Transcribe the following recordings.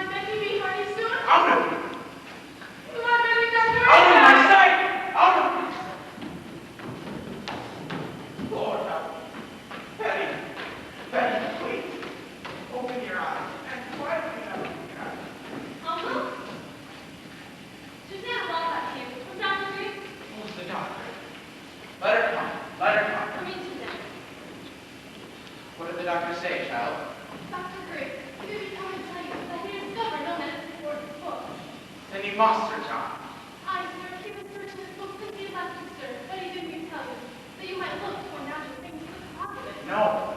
mind making me honey soon? Out of here! You want me to Dr. Out of my sight! Out of here! Lord, help me. Betty, please. Open your eyes. And quietly open your eyes. Uncle? Susanna Walcott here from Dr. Green. Who's the doctor? Let her come. Let her come. Come in, Susanna. What did the doctor say, child? Dr. Green, he didn't come and tell you that he discovered no medicine for his book. Then he must return. Aye, sir, he was searching his book since he left you, sir, but he didn't tell you that you might look for natural things to the cause of it. No.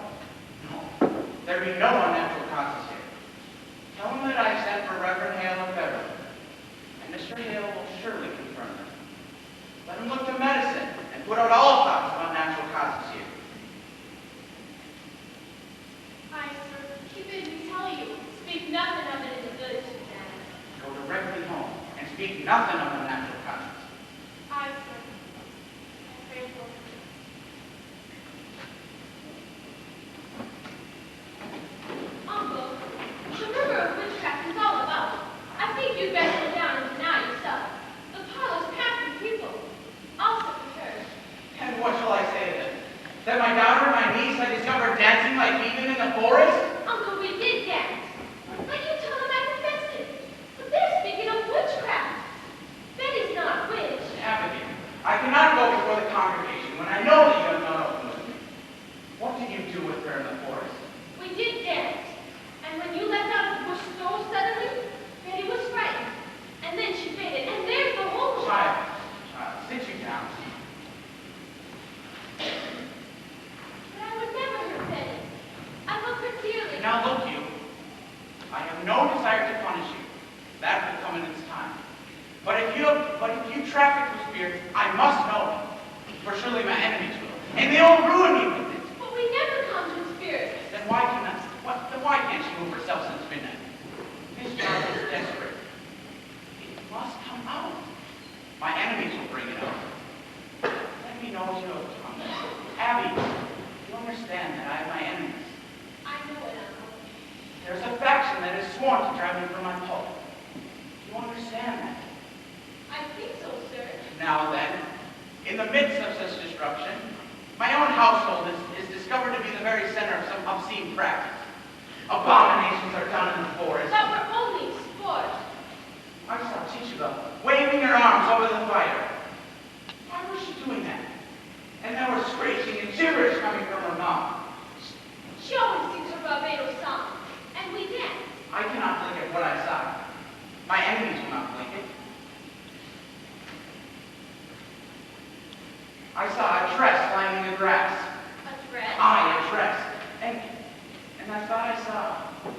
There be no unnatural causes here. Tell him that I sent for Reverend Hale of Beverly, and Mr. Hale will surely confirm them. Let him look to medicine and put out all thoughts of unnatural causes here. Aye, sir, he bid me tell you, speak nothing of it in the village, Susanna. Go directly home and speak nothing of unnatural causes. Aye, sir. I pray for you. Uncle, the rumor of witchcraft is all about. I think you'd better go down and deny yourself. The parlor's packed with people. Also for her. And what shall I say to them? That my daughter and my niece I discovered dancing like heathen in the forest? Uncle, we did dance. But you told them I confessed it. But they're speaking of witchcraft. Betty's not a witch. Abigail, I cannot go before the congregation when I know that you have not opened with me. What did you do with her in the forest? We did dance. And when you left out of the bush so suddenly, Betty was frightened. And then she fainted. And there's the whole Child, sit you down. But I would never hurt Betty. I love her dearly. Now look you, I have no desire to punish you. That will come in its time. But if you traffic with spirits, I must know it. For surely my enemies will. And they'll ruin me with it. But we never conjured spirits. Then why can't she move herself since midnight? This child is desperate. It must come out. My enemies will bring it out. Let me know what you have come. Abby, you understand that I have my enemies. I know it, Uncle. There's a faction that is sworn to drive me from my pulpit. Do you understand that? I think so, sir. Now then, in the midst of such disruption, my own household is discovered to be the very center of some obscene practice. Abominations are done in the forest. But we're only sport. I saw Tituba waving her arms over the fire. Why was she doing that? And there was screeching and gibberish coming from her mouth. She always sings her Barbados song. And we dance. I cannot blink at what I saw. My enemies will not blink it. I saw a dress lying in the grass. A dress? Aye, a dress. And I thought I saw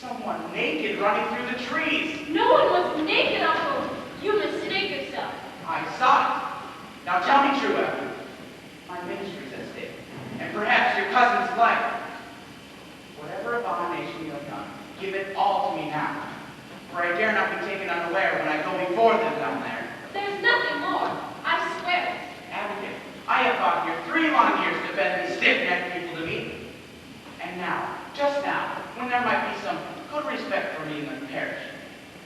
someone naked running through the trees. No one was naked, Uncle. You mistake yourself. I saw it. Now tell me true, Evan. My ministry's at stake. And perhaps your cousin's life. Whatever abomination you have done, give it all to me now. For I dare not be taken unaware when I go before them down there. There's nothing more. I swear it. Abigail, I have fought here 3 long years to bend these stiff-necked people to me. And now, just now, when there might be some good respect for me in the parish,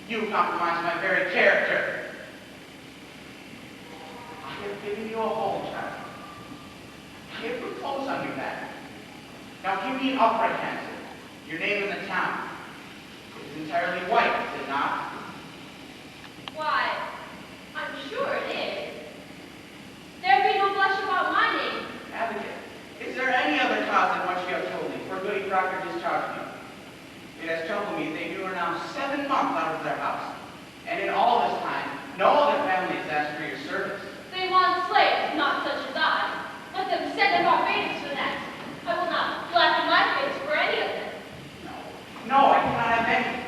you compromise my very character. I have given you a home, child. I have put clothes on your back. Now give me an upright answer. Your name in the town. It is entirely white, is it not? Why, I'm sure it is. There be no blush about my name. Abigail, is there any other cause than what you have told me for Goody Proctor discharged me? It has troubled me they are now 7 months out of their house. And in all this time, no other family has asked for your service. They want slaves, not such as I. Let them send them Barbados for that. I will not blacken my face for any of them. No, I cannot have any.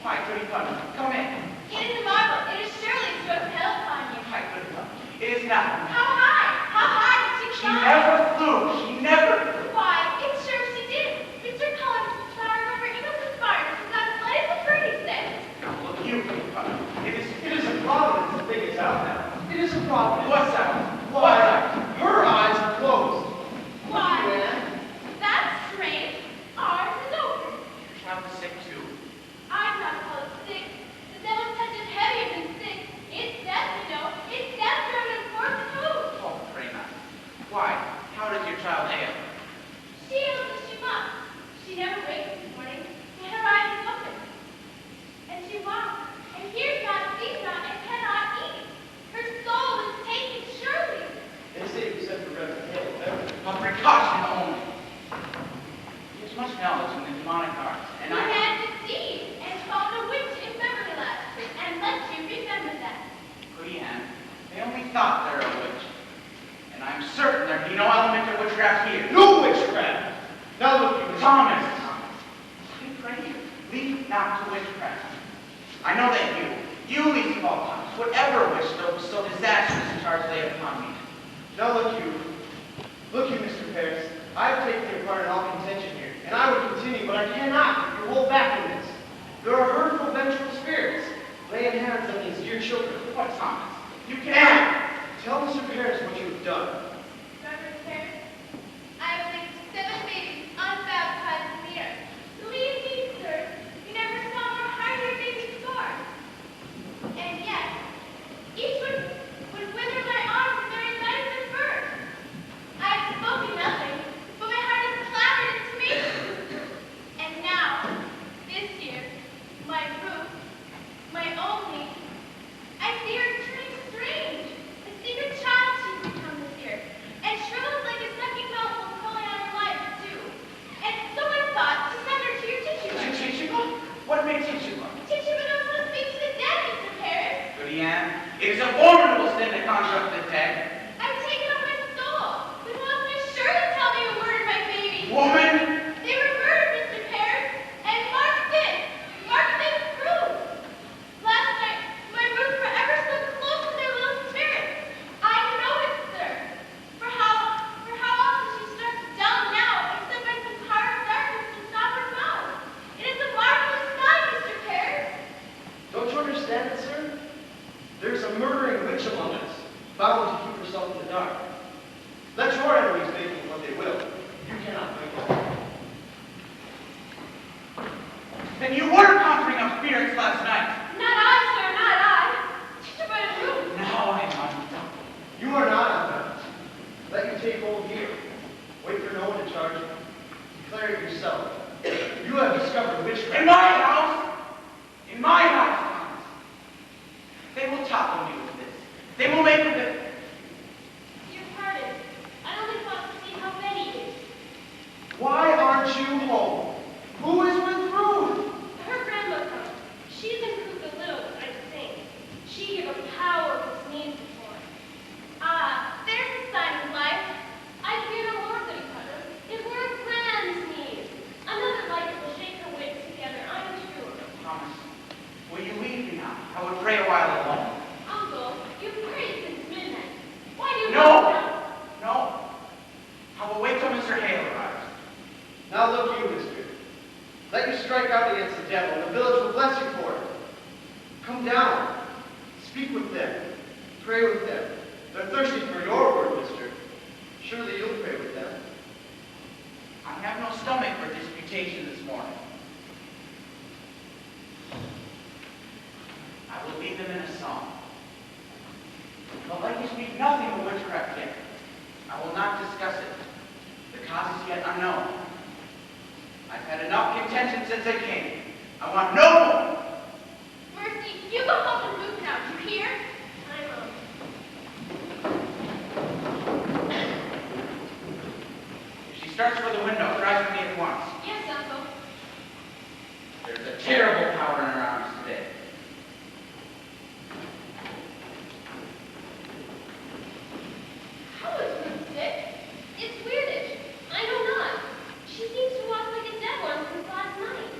Why, Goody Proctor, come in. It is a marvel. It is surely struck hell upon you. Why, Goody Proctor, it is not. How high? How high did She never flew. She never flew. Why, it sure she did. Mr. Collins, I remember even conspired to got plenty of pretty things. Now look, you, Goody Proctor. It is a providence the thing is out now. It is a providence. What's that? Why, her eyes are closed. Why, much knowledge in the demonic arts, and You I... had deceived and found a witch in Beverly last week, and let you remember that. Goody Ann, they only thought they're a witch. And I'm certain there be no element of witchcraft here. No witchcraft! Now look, you Thomas, I pray you, leave not to witchcraft. I know that you least of all times, would ever wish so disastrous a charge laid upon me. Now look, you, Mr. Paris. I have taken your part in all contention here, and I would continue, but I cannot. You hold back in this. There are hurtful, vengeful spirits laying hands on these dear children. What, Thomas? You can't. Tell Mr. Paris what you have done. Reverend Paris, I have placed 7 babies unbaptized in the earth. Believe me, sir, you never saw more hungry babies born. And yet, each would wither my arms the very night of birth. I have spoken nothing, but my heart has clamoured into me. And now, this year, my Ruth, my only, I see her turning strange. A secret child she's become this year, and shriveled like a sucking mouth will crawling on her life too. And so I thought to send her to your tituba. Tituba? What made Tituba? Tituba knows how to speak to the dead, Mr. Paris. Goody Ann, it is a formidable sin to conjure up the dead. I've taken up my soul, but no one was sure to tell me a word of my baby. Woman! They were murdered, Mr. Paris, and marked it proved. Last night, my Ruth forever slept close to their little spirits. I know it, sir. For how often she starts down now, except by some power of darkness to stop her mouth. It is a marvelous sign, Mr. Paris. Don't you understand it, sir? There's a murdering witch among us, bound to keep herself in the dark. Let your enemies make of what they will. You cannot make them. Then you were conjuring up spirits last night. Not I, sir, not I. Tituba and Ruth. Now I am undone. You are not undone. Let you take hold here. Wait for no one to charge you. Declare it yourself. You have discovered witchcraft. In my house! In my house, Thomas. They will topple me with this. They will make of it. Your pardon. I only thought to see how many is. Why aren't you home? Who is with Ruth? Her grandmother. She's improved a little, I think. She gave a power of sneeze before. Ah, there's a sign of life. I fear no more, goody Putter. It were a grand sneeze. Another like it will shake her wits together, I'm sure. Thomas, will you leave me now? I would pray a while alone. Uncle, you've prayed since midnight. Why do you No! now? No. I will wait till Mr. Hale arrives. Now look you, mister. Let you strike out against the devil, and the village will bless you for it. Come down. Speak with them. Pray with them. They're thirsty for your word, mister. Surely you'll pray with them. I have no stomach for disputation this morning. I will lead them in a song. But let you speak nothing of witchcraft yet. I will not discuss it. The cause is yet unknown. I've had enough contention since I came. I want no more. Mercy, you go home and move now. You hear? If she starts for the window, drive with me at once. Yes, Uncle. There's a terrible power in her arms today. How is Ruth sick? It's weirdish. I know not. She seems to walk like a dead one since last night.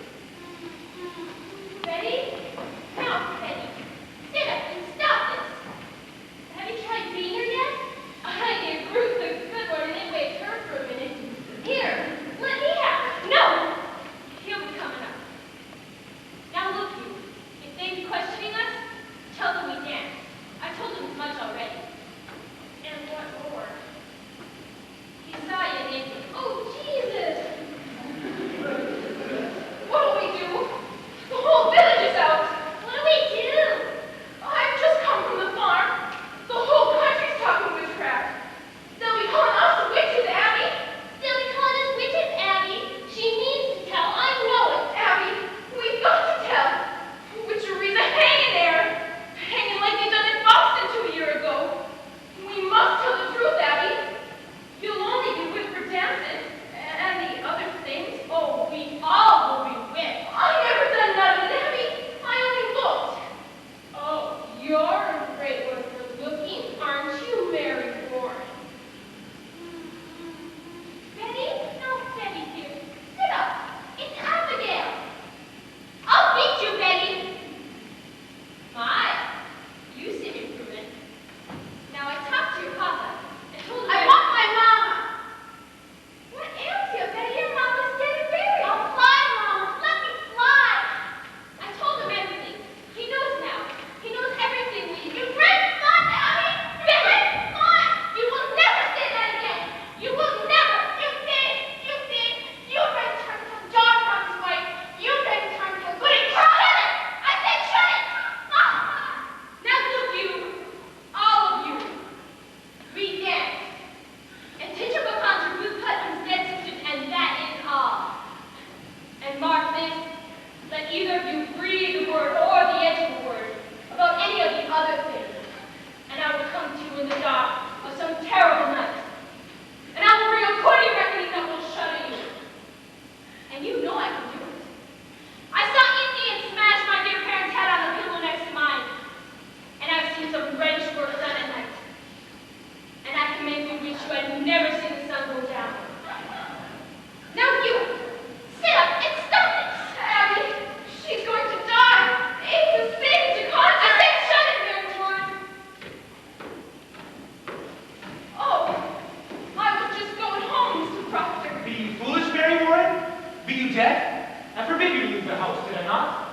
debt? I forbid you to leave the house, did I not?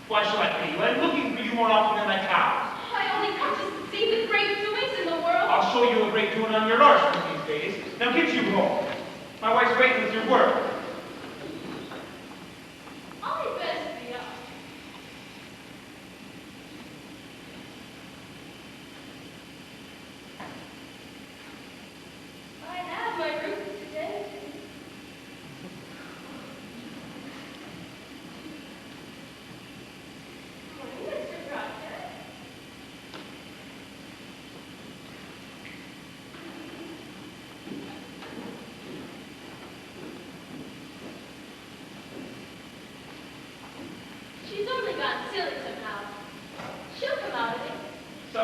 Why shall I pay you? I'm looking for you more often than my cows. I only come to see the great doings in the world. I'll show you a great doing on your arse one of these days. Now get you home. My wife's waiting with your work. I'll best be up. I have my roots to tend to. Morning, Mr. Proctor. She's only gotten silly somehow. She'll come out of it. So,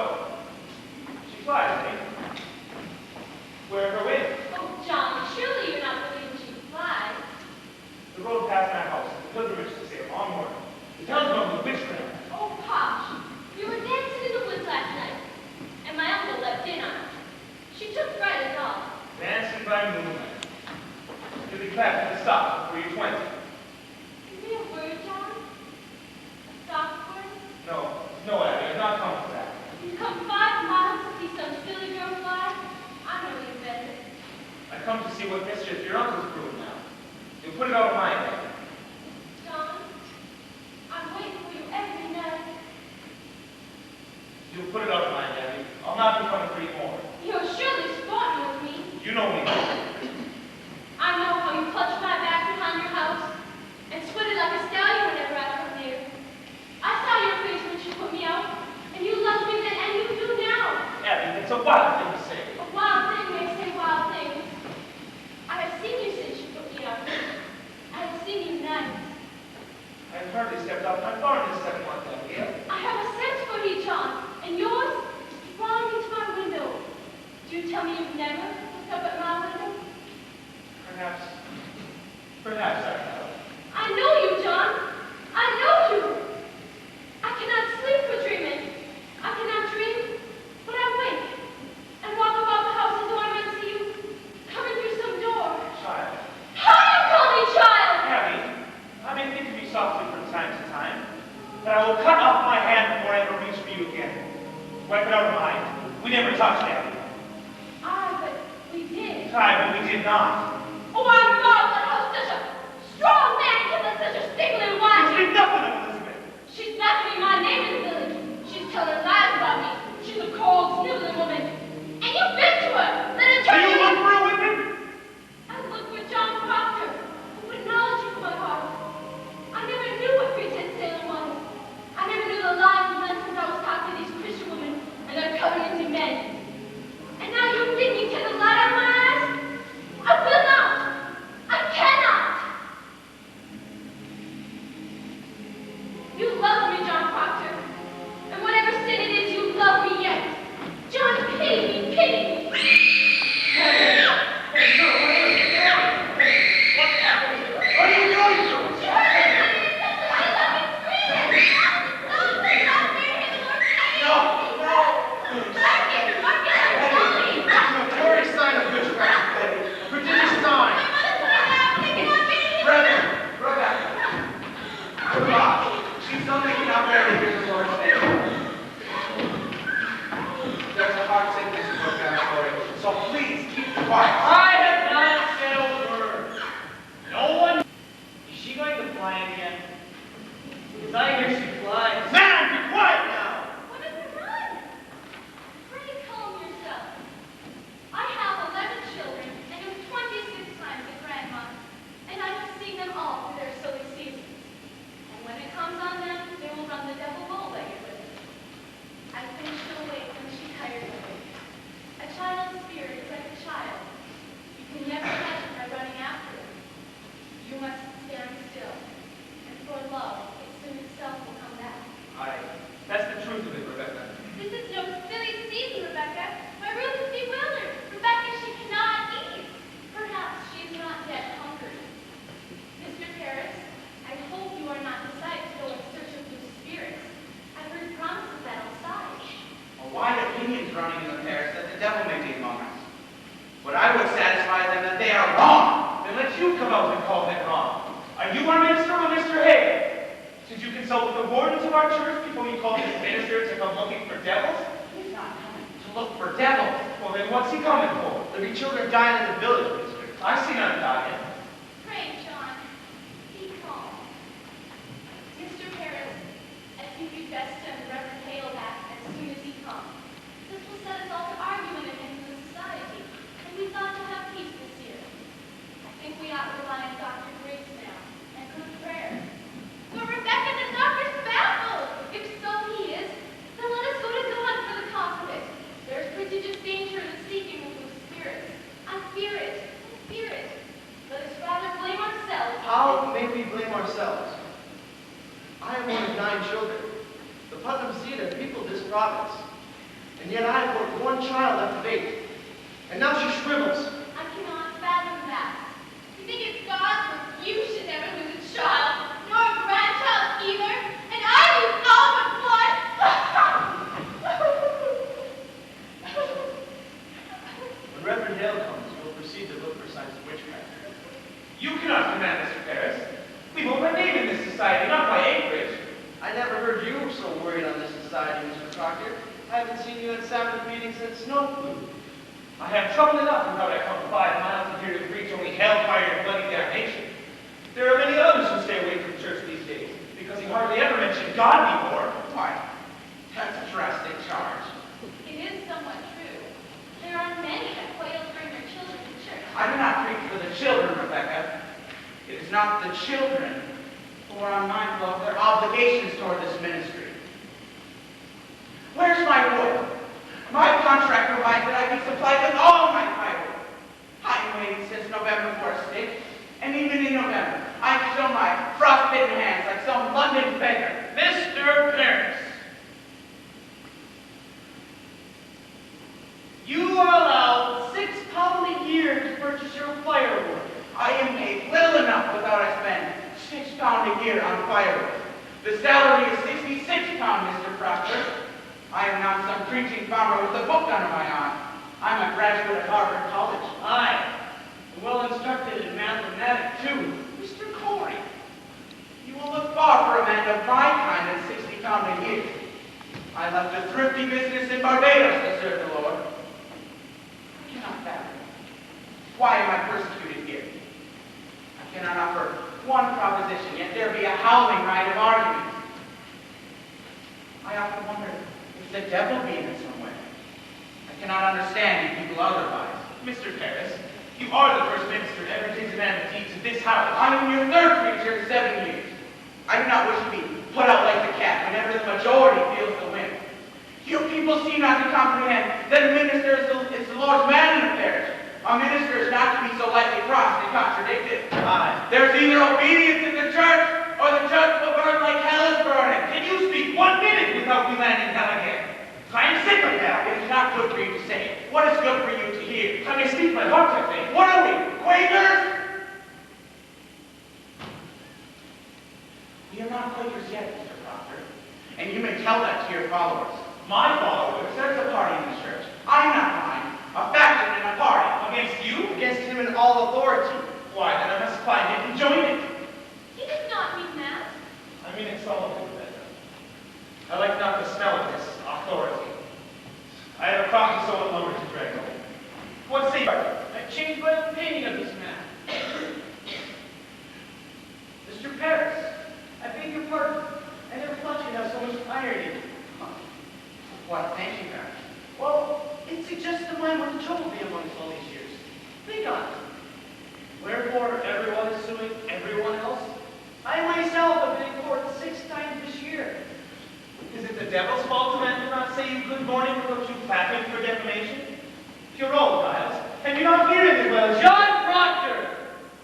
she flies, eh? Where are her wings? Oh, John, surely you're not believing she flies. The road past my house, the pilgrimage to Salem, onward. The town's known as witchcraft. Oh, Posh, you were dancing in the woods last night, and my uncle left in on it. She took fright as all. Dancing by moonlight. You'll be glad to stop before you're 20. Give me a word, John? A soft word? No, Abby, I'm not coming for that. You've come 5 miles to see some silly girl fly? I know you better. I come to see what mischief your uncle's brewing now. You'll put it out of my head. John, I'm waiting for you every night. You'll put it out of my head, Abby. I'll not be coming for you more. You're surely sporting with me. You know me. I know how you clutch my back behind your house and sweat it like a stallion whenever I come near. I saw your face when she put me out, and you loved me then, and you do now. Abby, it's a wild thing to say. A wild thing may say wild things. I have seen you since you put me out. I have seen you nights. I've hardly stepped off my farm this 7 months, Abigail. I have a sense for you, John, and yours is flying into my window. Do you tell me you've never looked up at my window? Perhaps I have. I know you, John. I know you. I cannot sleep for dreaming. I cannot dream, but I wake and walk about the house as though I might see you coming through some door. Child. How do you call me child? Abby, I may think of you softly from time to time, but I will cut off my hand before I ever reach for you again. Wipe it out of mind. We never touched, Abby. Aye, but we did. Aye, but we did not. Oh, I'm marveled how such a strong man can let such a stickling You wife. speak nothing of Elizabeth. She's blaspheming my name in the village. She's telling lies about me. She's a cold, sniveling woman. And you've been to her. Let her Do turn you you. look for a witness? I look for John Proctor, who put knowledge into my heart. I never knew what pretend Salem was. I never knew the lies and lessons I was taught to these Christian women and their covenanting men. And now you bid me take the light out of my eyes? I will not. I cannot. You love me, John Proctor. And whatever sin it is, you love me yet. John, pity me, pity me. What happened? What are you doing to us? A very sign of witchcraft, Betty. A prodigious sign. Brother. She's still making out very good the Lord's name. There's a heart sickness in book that story, so please keep quiet. I have not said a word. No one. Is she going to fly again? Because I hear she flies. Man, be quiet now! What have you done? Pray calm yourself. I have 11 children, and am 26 times a grandma, and I have seen them all through their silly seasons. And when it comes on them, they will run the devil bow-legged with it. I think she'll wait when she tires of it. A child's spirit is like a child. You can never catch it by running after it. You must stand still, and for love, it soon itself will come. consult with the wardens of our church before you call these ministers to come looking for devils? He's not coming to look for devils. Well, then what's he coming for? There'll be children dying in the village, mister. I see none dying. Pray, John, be calm. Mr. Harris, I think we'd best send Reverend Hale back as soon as he comes. This will set us all to arguing against the society, and we thought to have peace this year. I think we ought to rely on Dr. Griggs now, and good prayer. But Rebecca, the doctor's baffled. If so he is, then let us go to God for the cause of it. There's prodigious danger in the seeking of those spirits. I fear it. I fear it. Let us rather blame ourselves. How may we blame ourselves? I am one of 9 children. The Putnam Cedar peopled this province. And yet I have but one child left of 8. And now she shrivels. I cannot fathom that. You think it's God's work you should never lose a child, nor a grandchild either, and I lose all but one? When Reverend Hale comes, we'll proceed to look for signs of witchcraft. You cannot command Mr. Harris. We vote by name in this society, not by acreage. I never heard you so worried on this society, Mr. Proctor. I haven't seen you at Sabbath meeting since snow flew. I have trouble enough without I come 5 miles to hear you preach only hellfire and bloody damnation. There are many others who stay away from church these days, because he hardly ever mentioned God before. Why, that's a drastic charge. It is somewhat true. There are many that quail to bring their children to church. I do not preach for the children, Rebecca. It is not the children who are unmindful of their obligations toward this ministry. Where's my wood? My contract provides that I be supplied with all my firewood. I've been waiting since November for a stick, and even in November, I show my frostbitten hands like some London beggar. Mr. Harris, you are allowed £6 a year to purchase your firewood. I am paid little enough without I spend £6 a year on firewood. The salary is £66, Mr. Proctor. I am not some preaching farmer with a book under my arm. I'm a graduate of Harvard College. Aye, well instructed in mathematics too. Mr. Corey, you will look far for a man of my kind at £60 a year. I left a thrifty business in Barbados to serve the Lord. I cannot fathom. Why am I persecuted here? I cannot offer one proposition, yet there be a howling riot of arguments. I often wonder if the devil be in it some way. I cannot understand you people otherwise. Mr. Harris, you are the first minister to ever examine the deeds of this house. I am your third preacher in 7 years. I do not wish to be put out like the cat whenever the majority feels the wind. You people seem not to comprehend that a minister is the Lord's man in the parish. A minister is not to be so lightly crossed and contradicted. Aye. There's either obedience in the church, or the church will burn like hell is burning. Can you speak 1 minute without me landing hell again? I am sick of that. It is not good for you to say. What is good for you to hear? I may speak my heart, I think. What are we, Quakers? We are not Quakers yet, Mr. Proctor. And you may tell that to your followers. My followers? There's a party in the church. I'm not mine. A faction in a party. Against you? Against him in all authority. Why, then I must find it and join it. He does not mean that. I mean, it's all over that. I like not the smell of this authority. I have a crocking so lumber to drag home. What say you? I changed my opinion of this man. Mr. Paris, I beg your pardon. I never thought you had so much irony. What? Thank you, Barry. Well, it suggests the mind what the trouble be amongst all these years. Think on it. Wherefore everyone is suing everyone else? I myself have been in court 6 times this year. Is it the devil's fault a man cannot say you good morning without you clapping for defamation? You're old, Giles, and you're not hearing as well as John Proctor!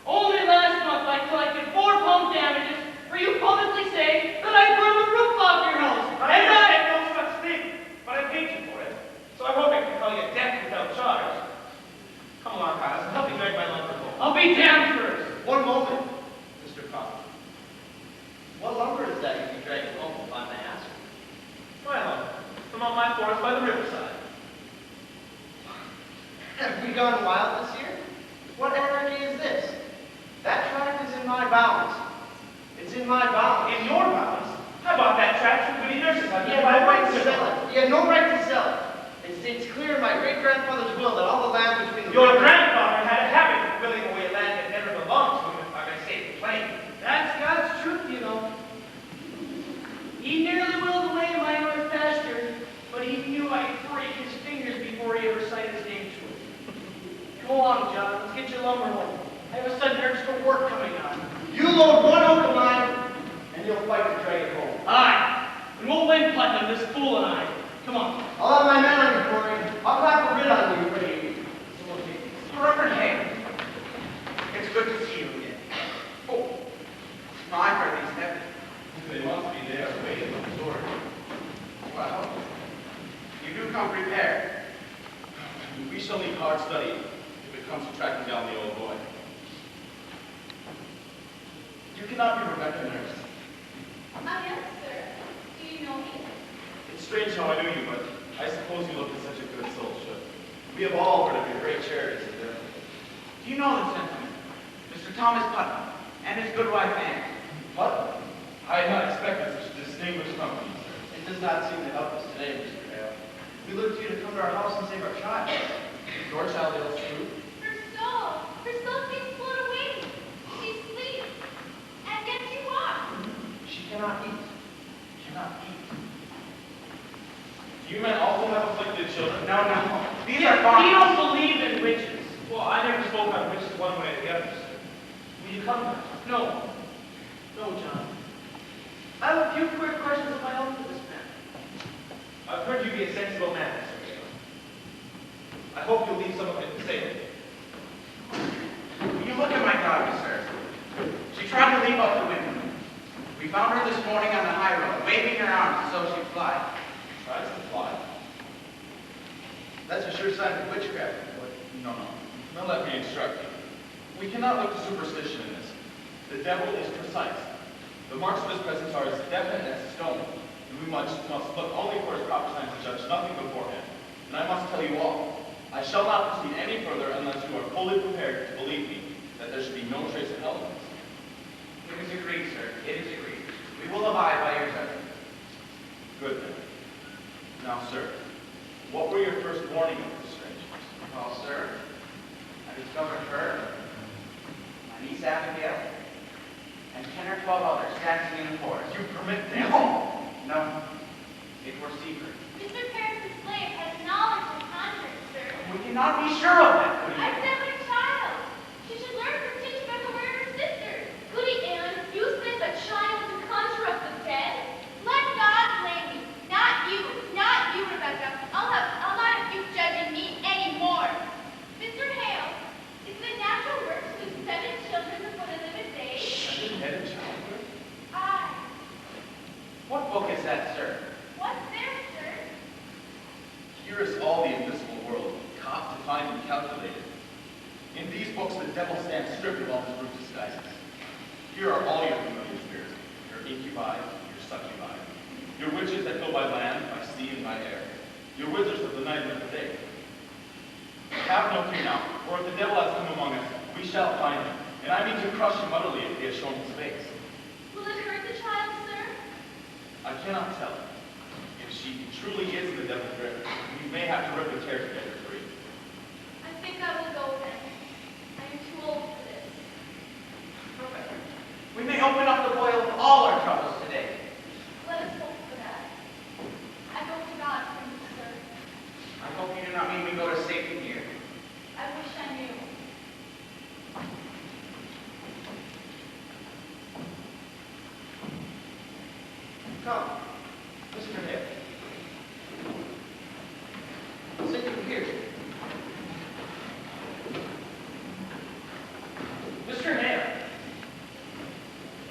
Only last month I collected 4 pump damages where you publicly say that I burned the roof off your house. I never said no such thing, but I paid you for it. So I hope I can call you deaf without charge. Come along, Giles, and help me drag my lumber home. I'll be damned first. One moment, Mr. Proctor. What lumber is that you can drag home, if I may ask? Well, from on my forest by the riverside. Have we gone wild this year? What anarchy is this? That tract is in my bounds. It's in my bounds. In your bounds? How abstract from goody nurses. I've He had no right to sell it. He had no right to sell it. It states clear in my great-grandfather's will that all the land between the Your grandfather had a habit of willing away land that never belonged to him, if I may say it plain. That's God's truth, you know. He nearly willed away my north pasture, but he knew I'd break his fingers before he ever signed his name to it. Come along, John. Let's get your lumber home. I have a sudden urge for work coming on. You load one oak of mine, and you'll fight to drag it home. Aye. And we'll win, Putnam, this fool and I. Come on. I'll have my men on you, Corey. I'll clap a writ on you for you. Reverend Hay, it's good to see you again. Oh, no, I've heard these never. They must be there waiting on the sword. Well, you do come prepared. We shall need hard study if it comes to tracking down the old boy. You cannot be Rebecca Nurse. I am, sir. Do you know me? It's strange how I knew you, but I suppose you look as such a good soul should. We have all heard of your great charities and there. Do you know the gentleman, Mr. Thomas Putnam, and his good wife Anne? What? I had not expected such a distinguished company, sir. It does not seem to help us today, Mr. Hale. We look to you to come to our house and save our child. Your child is true. Her soul's being blown away. She sleeps. And yet she walks. She cannot eat. Cannot eat. Do you men also have afflicted children? No, no. These Yeah, are we farmers. don't believe in witches. Well, I never spoke on witches one way or the other, sir. Will you come now? No. No, John. I have a few quick questions of my own for this man. I've heard you be a sensible man, Mr. Hale. I hope you'll leave some of it safe. You look at my daughter, sir. She tried to leap out the window. We found her this morning on the high road, waving her arms as though she'd fly. Tries to fly. That's a sure sign of witchcraft. No, no. Now let me instruct you. We cannot look to superstition in this. The devil is precise. The marks of his presence are as definite as stone, and we must look only for his proper signs and judge nothing beforehand. And I must tell you all, I shall not proceed any further unless you are fully prepared to believe me that there should be no trace of elements. It is agreed, sir. It is agreed. We will abide by your judgment. Good then. Now, sir, what were your first warning of this strangers? Well, sir, I discovered her, my niece Abigail, and 10 or 12 others dancing in the forest. You permit them? No, no. It were secret. Mr. Paris' slave has knowledge of conjurers, sir. We cannot be sure of that, I Goody. said my child. She should learn from teaching by the word of her sister. Goody Anne, you sent a child to conjure up the dead? Let God blame me. Not you, Rebecca. I'll not have you judging me anymore. Mr. Hale, is it a natural work to lose 7 children before they live a day? Seven-headed childbirth? Aye. What book is that, sir? What's there, sir? Here is all the invisible world, caught, defined, and calculated. In these books, the devil stands stripped of all his brute disguises. Here are all your familiar spirits, your incubi, your succubi, your witches that go by land, by sea, and by air, your wizards of the night and of the day. Have no fear now, for if the devil has come among us, we shall find him, and I mean to crush him utterly if he has shown his face. Will it hurt the child, sir? I cannot tell. If she truly is in the devil's grip, we may have to rip the tear to get her free. I think I will go then. I am too old for this. Perfect. We may open up the boil of all our troubles today. Let us hope for that. I hope to God for you, sir. I hope you do not mean we go to safety here. I wish I knew. Come, Mr. Hale. Sit you here. Mr. Hale,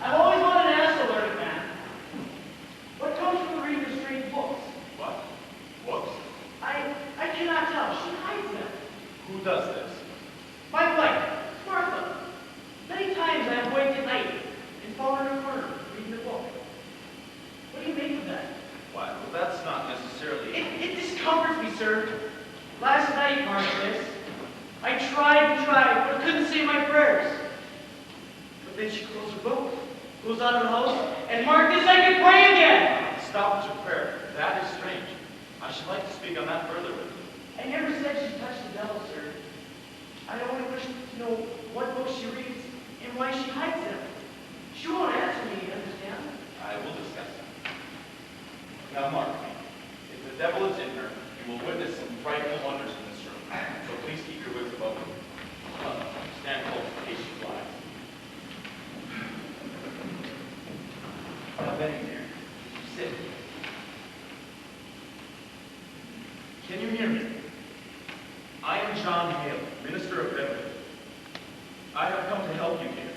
I've always wanted to ask a learned man, what comes from the reading of strange books? What? Books? I cannot tell. She hides them. Who does this? My wife, Martha. Many times I have waked at night and fallen in a corner reading the book. What do you make of that? Why, well, that's not necessarily... It discomforts me, sir. Last night, Vadnais, I tried, but couldn't say my prayers. But then she closed her book, goes out of the house, and Vadnais, I can pray again. stoppage of prayer. That is strange. I should like to speak on that further with you. I never said she touched the devil, sir. I only wish to know what books she reads and why she hides them. She won't answer me, you understand? I will discuss that. Now mark me. If the devil is in her, you will witness some frightful wonders in this room. So please keep your wits about you. Stand close in case she flies. Now, Benny dear, sit. Can you hear me? I am John Hale, minister of Beverly. I have come to help you here.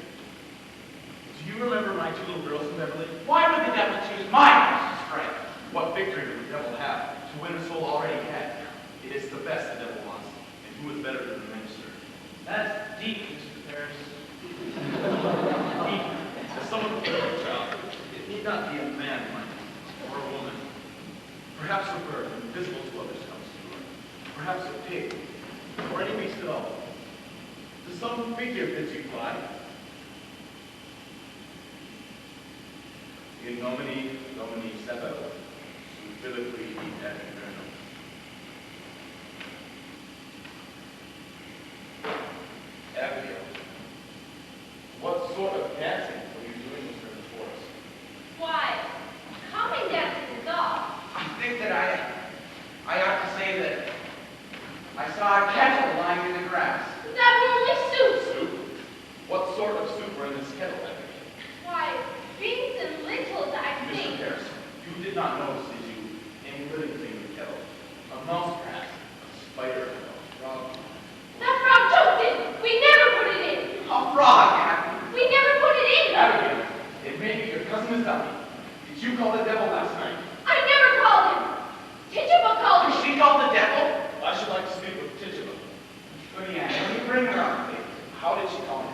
Do you remember my two little girls in Beverly? Why would the devil choose my house to strike? What victory would the devil have to win a soul already dead? It is the best the devil wants, and who is better than the minister? That's deep, Mr. Ferris. Deep. As someone with a little child, it need not be a man, or a woman. Perhaps a bird, invisible to others, comes to her. Perhaps a pig, or any beast at all. Does some figure bids you fly? In nomine Domini Sebel, Subilically et Infernum. Abigail, what sort of dancing were you doing with her in the forest? Why, calming down to the dog. I think that I ought to say that I saw a kettle lying in the grass. That were only soup. Soup? What sort of soup were in this kettle, Abigail? Why, beans and lentils, I Mr. think. Harris, you did not notice, did you, any living thing in the kettle? A mouse, perhaps? A spider? A frog? That frog choked it. We never put it in. A frog, Abby. We never put it in. Abigail, it may be your cousin is dummy. Did you call the devil last night? I never called him. Tituba called Was him. she called the devil? I should like to speak with Tituba. Goody Ann, when you bring her up, please. How did she call him?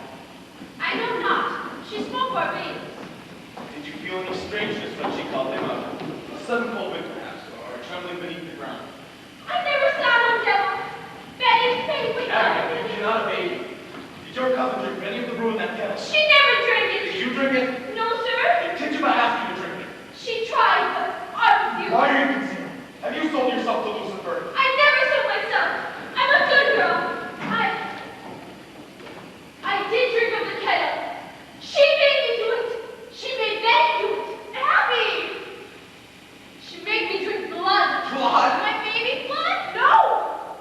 I know not. She spoke Barbados. Did you feel any strangeness when she called him up? A sudden cold wind, perhaps, or trembling beneath the ground? I never saw no devil. Betty, wake Abigail, up. you're not a baby. Did your cousin drink any of the brew in that kettle? She never drank Did it. you drink it? No, sir. Did Tituba ask you to drink it? She tried, but I refused. Why are you concealed? Have you sold yourself to Lucifer? I never sold myself. I'm a good girl. I did drink of the kettle. She made me do it. She made Betty do it. Abby! She made me drink blood. Blood? My baby blood? No!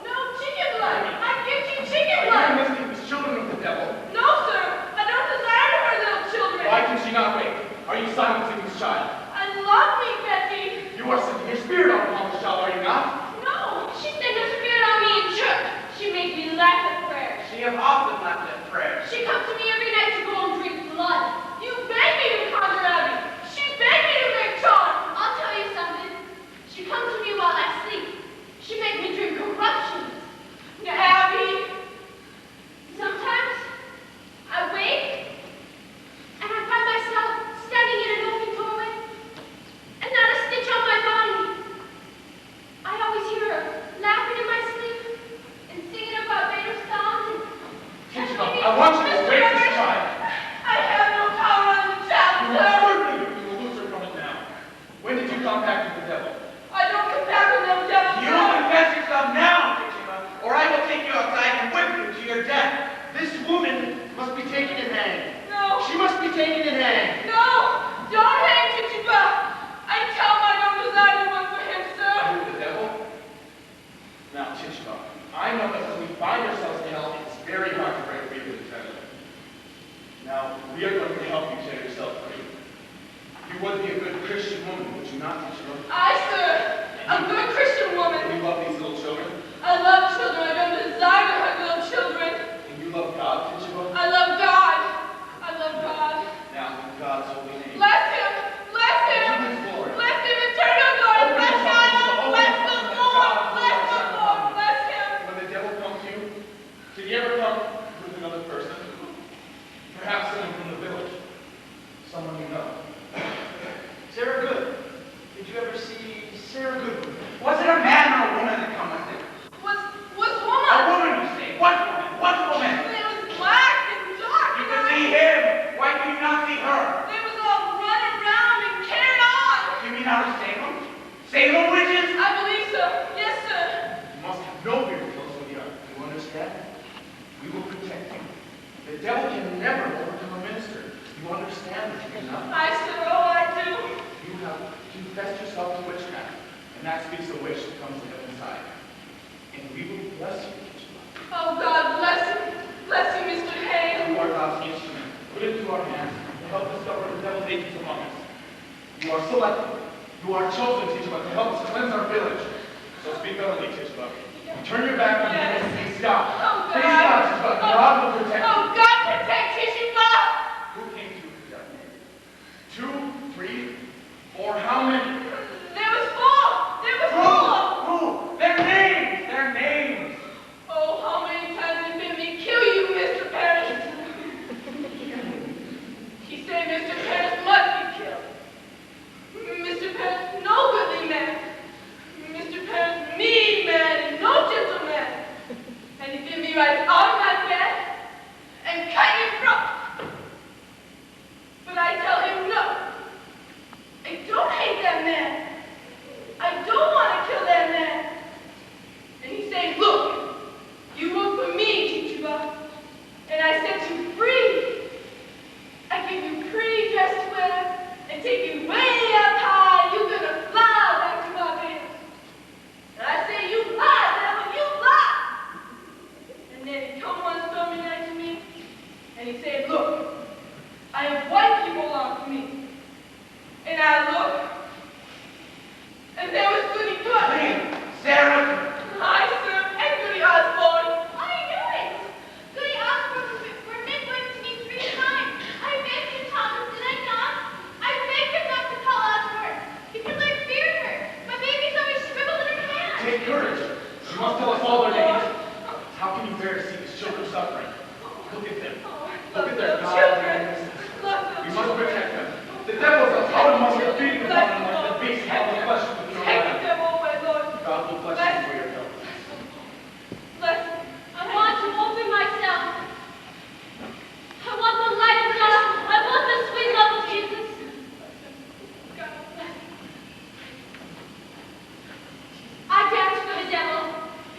No chicken blood. I give you chicken You're blood. missing these children of the devil. No, sir. I don't desire her little children. Why can she not wait? Are you silencing this child? I love me, Betty. You are sending your spirit out upon this child, are you not? No, she sent her spirit on me in church. She made me laugh at prayer. She have often left at prayer. She comes to me every night to go and drink blood. You begged me to conjure Abby. She begged me to make charm. I'll tell you something. She comes to me while I sleep. She makes me drink corruptions. Now, Abby, sometimes I wake and I find myself standing in an open doorway and not a stitch on my body. I always hear her laughing in my sleep and singing about Vader's songs and Tituba, I want you to break this child. I have no power on the child, You sir. are certainly you will lose her from it now. When did you contact the devil? I don't come back with no devil, You sir. confess yourself now, Tituba, or I will take you outside and whip you to your death. This woman must be taken in hand. No, She must be taken in hand. no, don't hang Tituba. I tell him I don't desire one for him, sir. Who, the devil? Now, Tituba, I know that when we find ourselves in hell, it's very hard to break free with the devil. Now, we are going to help you set yourself free. You would be a good Christian woman, would you not, Tituba? I, sir, a good Christian woman. And you love these little children? I love children. I don't desire to hurt little children. And you love God, Tituba? I love God. I love God. Now, in God's holy name. Bless him. Bless him. To his glory. Bless him. Eternal God. Open Bless your mouth, God. Tituba. Bless Open the your mouth. Lord. God, Bless the Lord, Lord. Bless him. When the devil comes to you, did he ever come with another person? Perhaps someone from the village. Someone you know. Sarah Good. Did you ever see Sarah Goodwin? Was it a man or a woman that come with it? Was A woman. woman, you say. What woman? What woman? It was black and dark. You and can I- see him. Why can you not see her? They was all running around and carrying on. You mean I was saying understand this, do you not? I sure hope I do. You have confessed yourself to witchcraft, and that speaks a wish that comes from inside. And we will bless you, Crucible. Oh, God bless you. Bless you, Mr. Hay. You are God's instrument, put into our hands to help discover the devil's agents among us. You are selected. You are chosen, Tituba, to help us cleanse our village. So speak utterly, Tituba. You turn your back on Yes. the enemy. Face God. Oh, God. Face God, Tituba. God will protect you. Oh, God protect Tituba. Who came to protect you? 2, 3, 4, how many? There was 4. There was 4. Who? Their names! Their names! Oh, how many times has been me kill you, Mr. Parrish? He said Mr. Parrish must be killed. Mr. Parrish, no goodly man. Mr. Parrish, mean man and no gentleman. And he did me right out of my bed and cut his throat. But I tell him no. I don't hate that man. I don't want to kill that man. And he said, look, you work for me, Tituba, and I set you free. I give you pretty dress to wear and take you way up high. You're gonna fly back to my bed. And I say, you lie, devil, you lie. And then he come one stormy night to me, and he said, look, I have white people on me. And I look, and there was Goody Good. Hey, Sarah! Hi, sir, and Goody Osborne. What are you doing? Goody Osborne were midway to me 3 times. I begged you, Thomas, did I not? I begged him not to call Osborne because I feared her. My baby's always shriveled in her hand. Take courage. You must tell us all their names. How can you bear to see these children suffering? Look at them. Look at their God. We must protect them. The devil's out among them, feeding upon them like the beast of the flesh of the Take them away, Lord. God will bless you for your help. Bless me. I want to open myself. I want the light of God. I want the sweet love of Jesus. God bless me. I danced for the devil.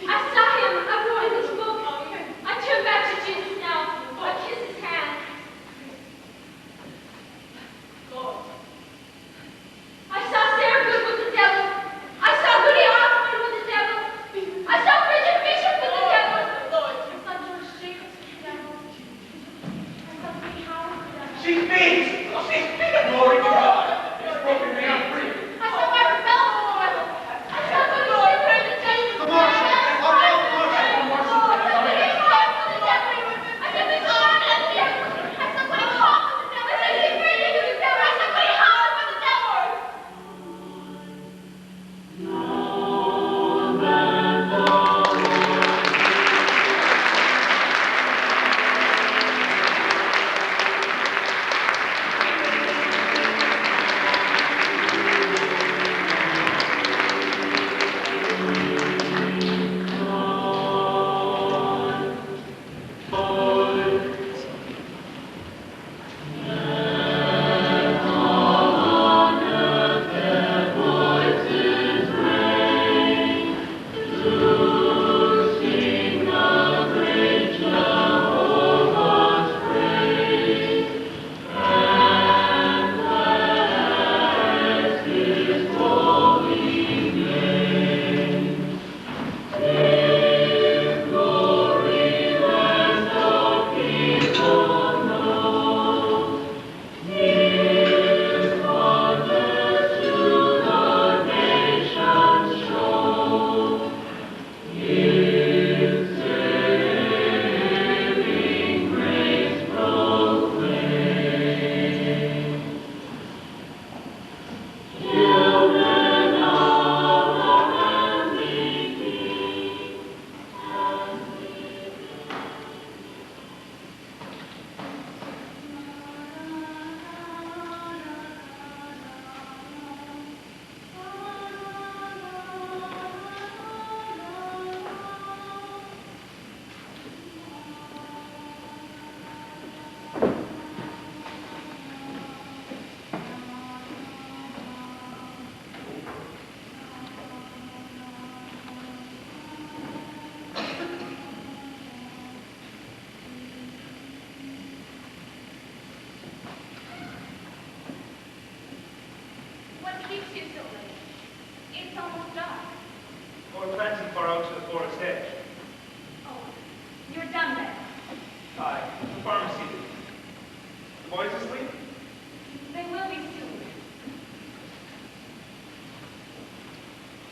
I saw him. I wrote his book. I turn back to Jesus now. I kiss his hand. Lord. I saw Sarah Good with the devil It's almost dark. Or fancy far out to the forest edge. Oh, you're done then. Aye, the pharmacy. The boys asleep? They will be soon.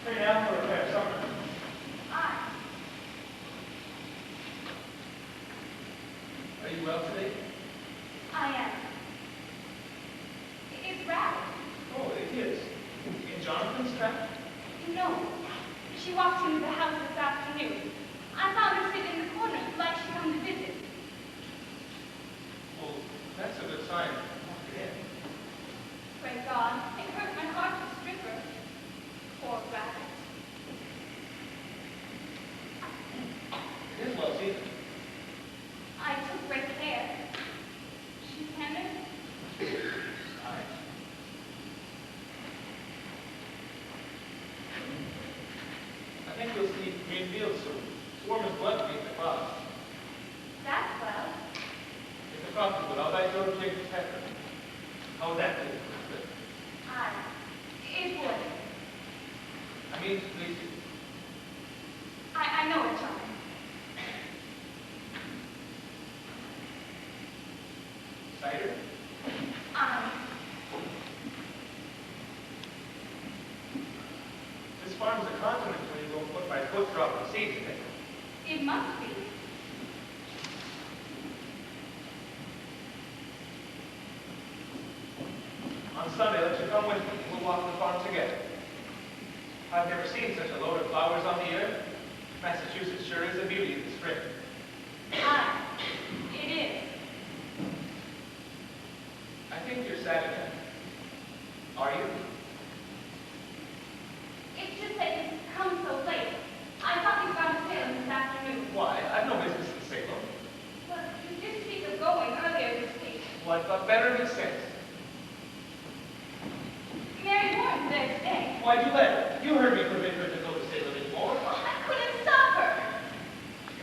Turn out for a fair supper. Aye. Are you well today? I am. It's Ralph. Oh, it is. In Jonathan's trap? No. She walked into the house this afternoon. I found her sitting in the corner like she'd come to visit. Well, that's a good sign. Walk it in. Pray God, it hurt my heart to strip her. Poor rabbit. It is well seasoned. I took great care. She's tender. Aye. I think you'll see green fields soon. Warm as blood beneath the clouds. That's well. If the crop is good, I'll bet you'll take the pepper. How would that be? Aye. It would. I mean, please. I know it, John. Cider? Aye. This farm's a continent when you go foot by foot dropping seeds in it. It must be. On Sunday, let you come with me. We'll walk the farm together. I've never seen such a load of flowers on the earth. Massachusetts sure is a beauty in the spring. Aye. It is. I think you're sad again. Are you? It's just that it's come so late. I thought you'd gone to Salem this afternoon. Why? I've no business in Salem. But you did speak of going earlier this week. Well, I thought better of his sense. Mary Warren's there today. Why'd you let her? You heard me forbid her to go to Salem anymore. I couldn't stop her.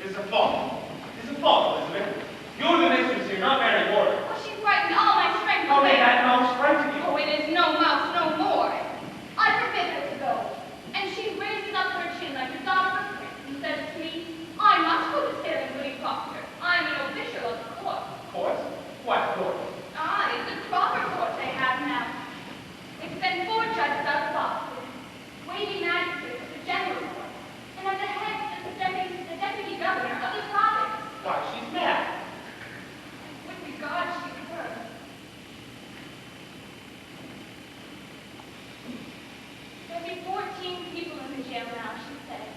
It is a fault. It is a fault, Elizabeth. You're the mistress here, not Mary Warren. Oh, she frightened all my strength How away. did that mouse frighten you? Oh, it is no mouse no more. I forbid her to go. And she raises up her chin like a daughter of Prince and says to me, I must go to Salem, Goody Proctor. I am an official of the court. Court? What court? Ah, it's the proper court they have now. It's been 4 judges out of Boston, weighty magistrates of the general court, and at the head is the deputy governor of the province. Why, she's mad. With regard to her. There'll be 14 people in the jail now, she said.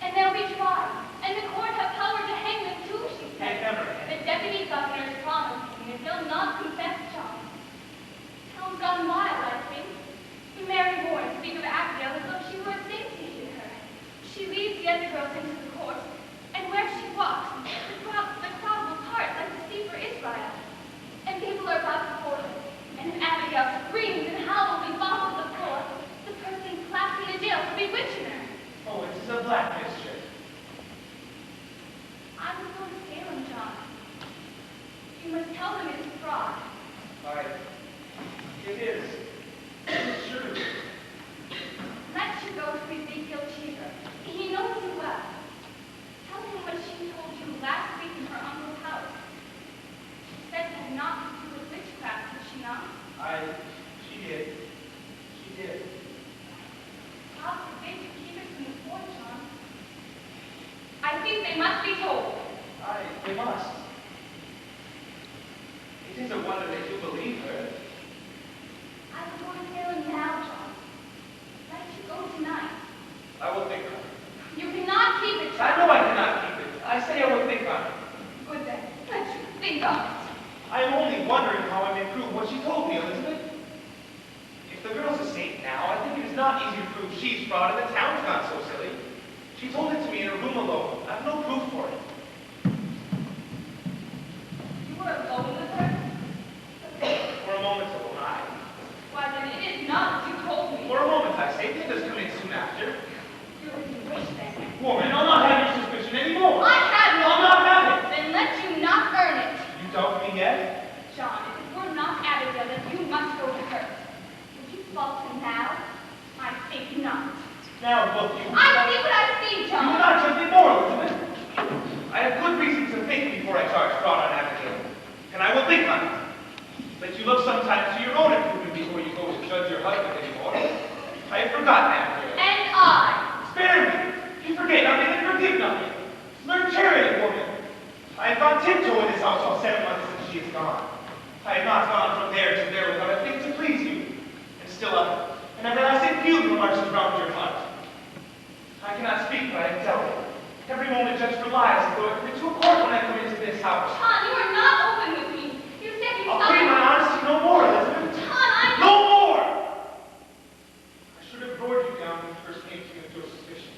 And they'll be tried. And the court have power to hang them too, she said. Hang them or The deputy governor's promising that they'll not confess charges. Town's gone wild, I think. When Mary Warren speak of Abigail as though she were a saint to hear her. She leads the other girls into the court, and where she walks, the crowd will part like the sea for Israel. And people are about to board her. And if Abigail screams and howls and falls to the floor, the person clapped in the jail for bewitching her. Oh, it's a black mischief. I will go to Salem, John. You must tell them it's fraud. It is. Sure. Let you go to Ezekiel Cheever. He knows you well. Tell him what she told you last week in her uncle's house. She said it had not to do with witchcraft, did she not? She did. She did. God forbid you keep it from the court, John. I think they must be told. They must. It is a wonder that you believe her. I will go to Salem now, John. Let you go tonight. I will think on it. You cannot keep it, John. I know I cannot keep it. I say I will think on it. Good then. Let you think on it. I am only wondering how I may prove what she told me, Elizabeth. If the girl's a saint now, I think it is not easy to prove she's fraud, and the town's not so silly. She told it to me in a room alone. I have no proof for it. You were alone with her? For a moment alone, Why, then it is not as you told me. For a moment, I say. Did this come in soon after? You were bewitched then. Woman, I'll not have your suspicion anymore. I have no. I'll not have it. Then let you not earn it. You doubt me yet? John, if it were not Abigail, then you must go to her. Would you falter now? I think not. Now look, you. I see what I see, You will John. not judge me more, Elizabeth. I have good reason to think before I charge fraud on Abigail, and I will think on it. But you look sometimes to your own improvement before you go to judge your husband anymore. I have forgotten Abigail. And I. Spare me. You forget nothing and forgive nothing. Learn charity, woman. I have gone tiptoe in this house all 7 months since she is gone. I have not gone from there to there without a thing to please you, and still an everlasting funeral marches round your heart. I cannot speak, but I am telling you. Every moment just relies as though I come into a court when I come into this house. John, you are not open with me. You said you I'll saw plead me. my honesty no more, Elizabeth. John, I. No more! I should have roared you down when you first came to me with your suspicion.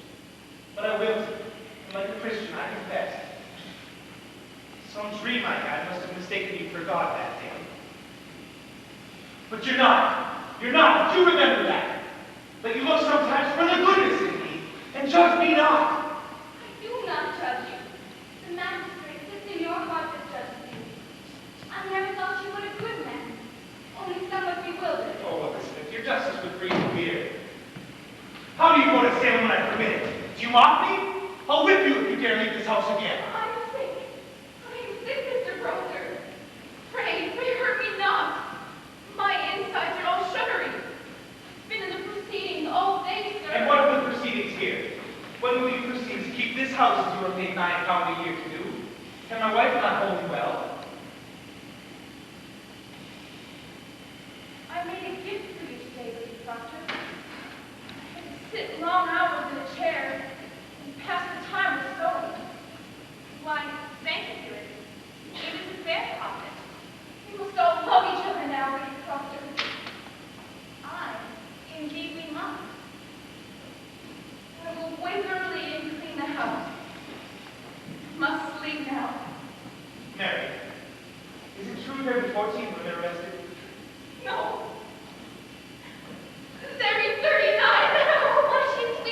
But I wilted, and like a Christian, I confessed. Some dream I had must have mistaken you for God that day. But you're not. You're not. But you remember that. That you look sometimes for the goodness in me, and judge me not. I do not judge you. The magistrate sits in your heart that judges you. I never thought you were a good man. Only somewhat bewildered. Oh, Elizabeth, your justice would breathe fear. How do you go to Salem when I permit it? Do you mock me? I'll whip you if you dare leave this house again. I am sick. I am sick, Mr. Proctor. Pray hurt me not. My insides are all shuddering. I've been in the proceedings all day, sir. And what are the proceedings here? When will you proceed to keep this house as you are paid £9 a year to do? Can my wife not hold you well? I made a gift for you today, Mr. Proctor. I had to sit long hours in a chair and pass the time with sewing. Why, thank you, it. It is a fair profit. We must all love each other now, Mr. Proctor. Indeed we must. I will wake early and clean the house. Must sleep now. Mary, is it true there were 14 women arrested? No. There be 39. Why, she's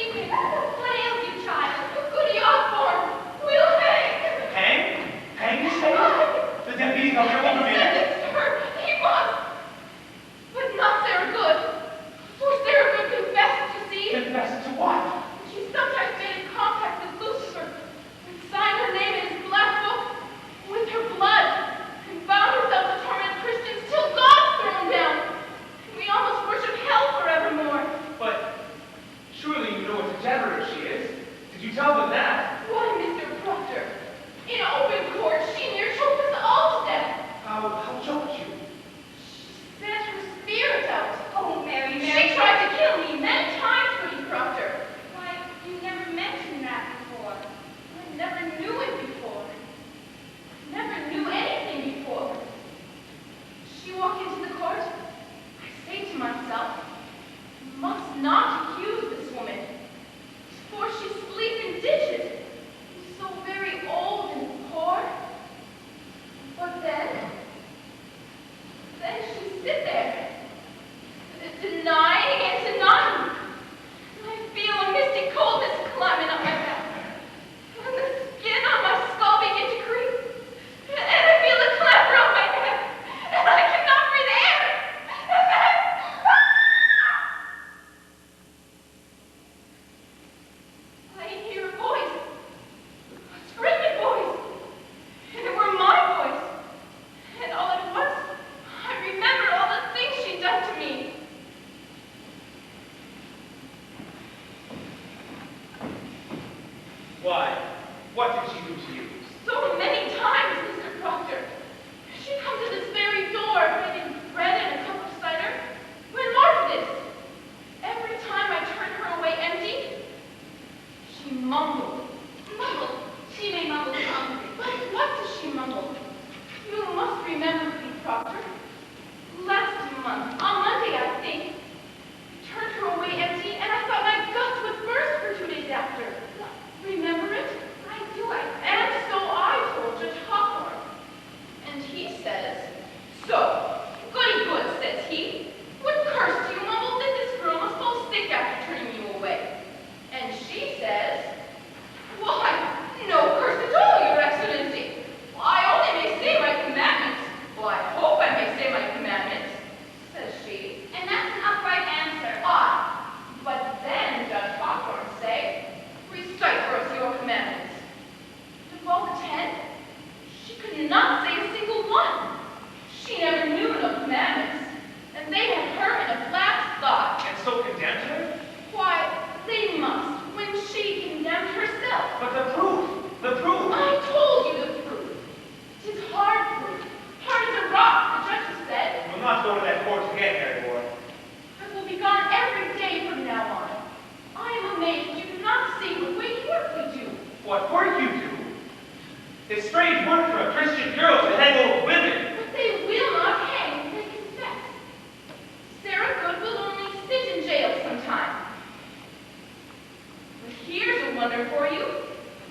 wonder for you.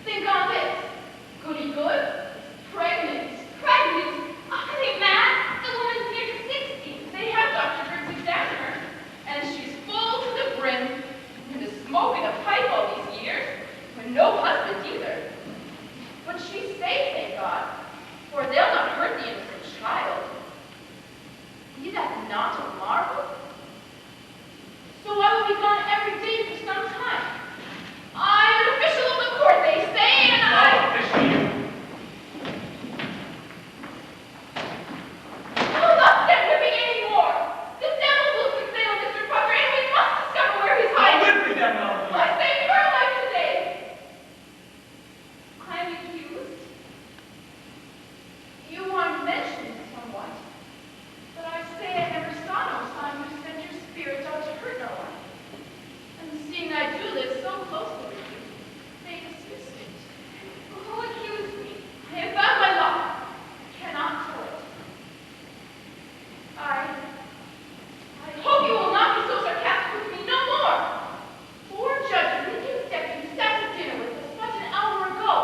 Think on this. Goody good. Pregnant. Pregnant. Are they mad? The woman's near to 60. They have Dr. Briggs examine her. And she's full to the brim. And is smoking a pipe all these years. With no husband either. But she's safe, thank God. For they'll not hurt the innocent child. Be that not a marvel? So I will be gone every day for some time. I'm an official of the court, they say, and I'll not stand whipping anymore. The devil will succeed on Mr. Proctor, and we must discover where he's hiding. I saved your life today. I'm accused. You want mentioned somewhat. But I say I never saw no time to send your spirit out to hurt no one. And seeing I do live so closely with you, they dismissed it. Who accused me? I have found my lot. I cannot tell it. I hope you will not be so sarcastic with me no more. Poor Judge Lincoln's deputy sat to dinner with us but an hour ago.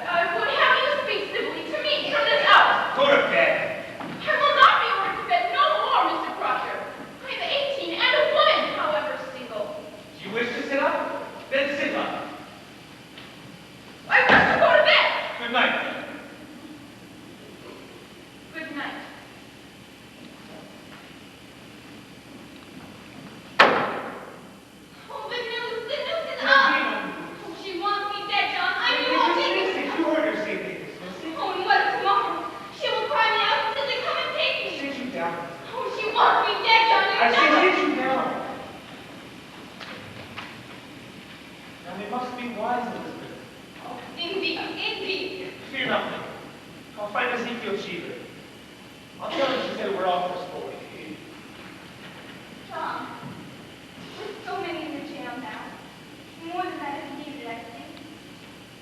I would have you speak civilly to me from this hour. Go to bed. I will not be ordered to bed no more, Mr. Proctor. I am 18 and a woman, however single. Do you wish to sit up? Then sit up. I wish to go to bed. Good night. Good night. Oh, the news is up. Oh, she wants me dead, John. I knew I'll take it. You heard her say they dismiss it. Oh, and what if tomorrow? She will cry me out until they come and take me. Sit you down. Oh, she wants me dead, John. You I know say it. sit you down. Now they must be wise, Elizabeth. Oh, indeed, indeed. Fear nothing. I'll find Ezekiel Cheever. I'll tell him she said we're off for sport. John, with so many in the jail now, more than that is needed, I think.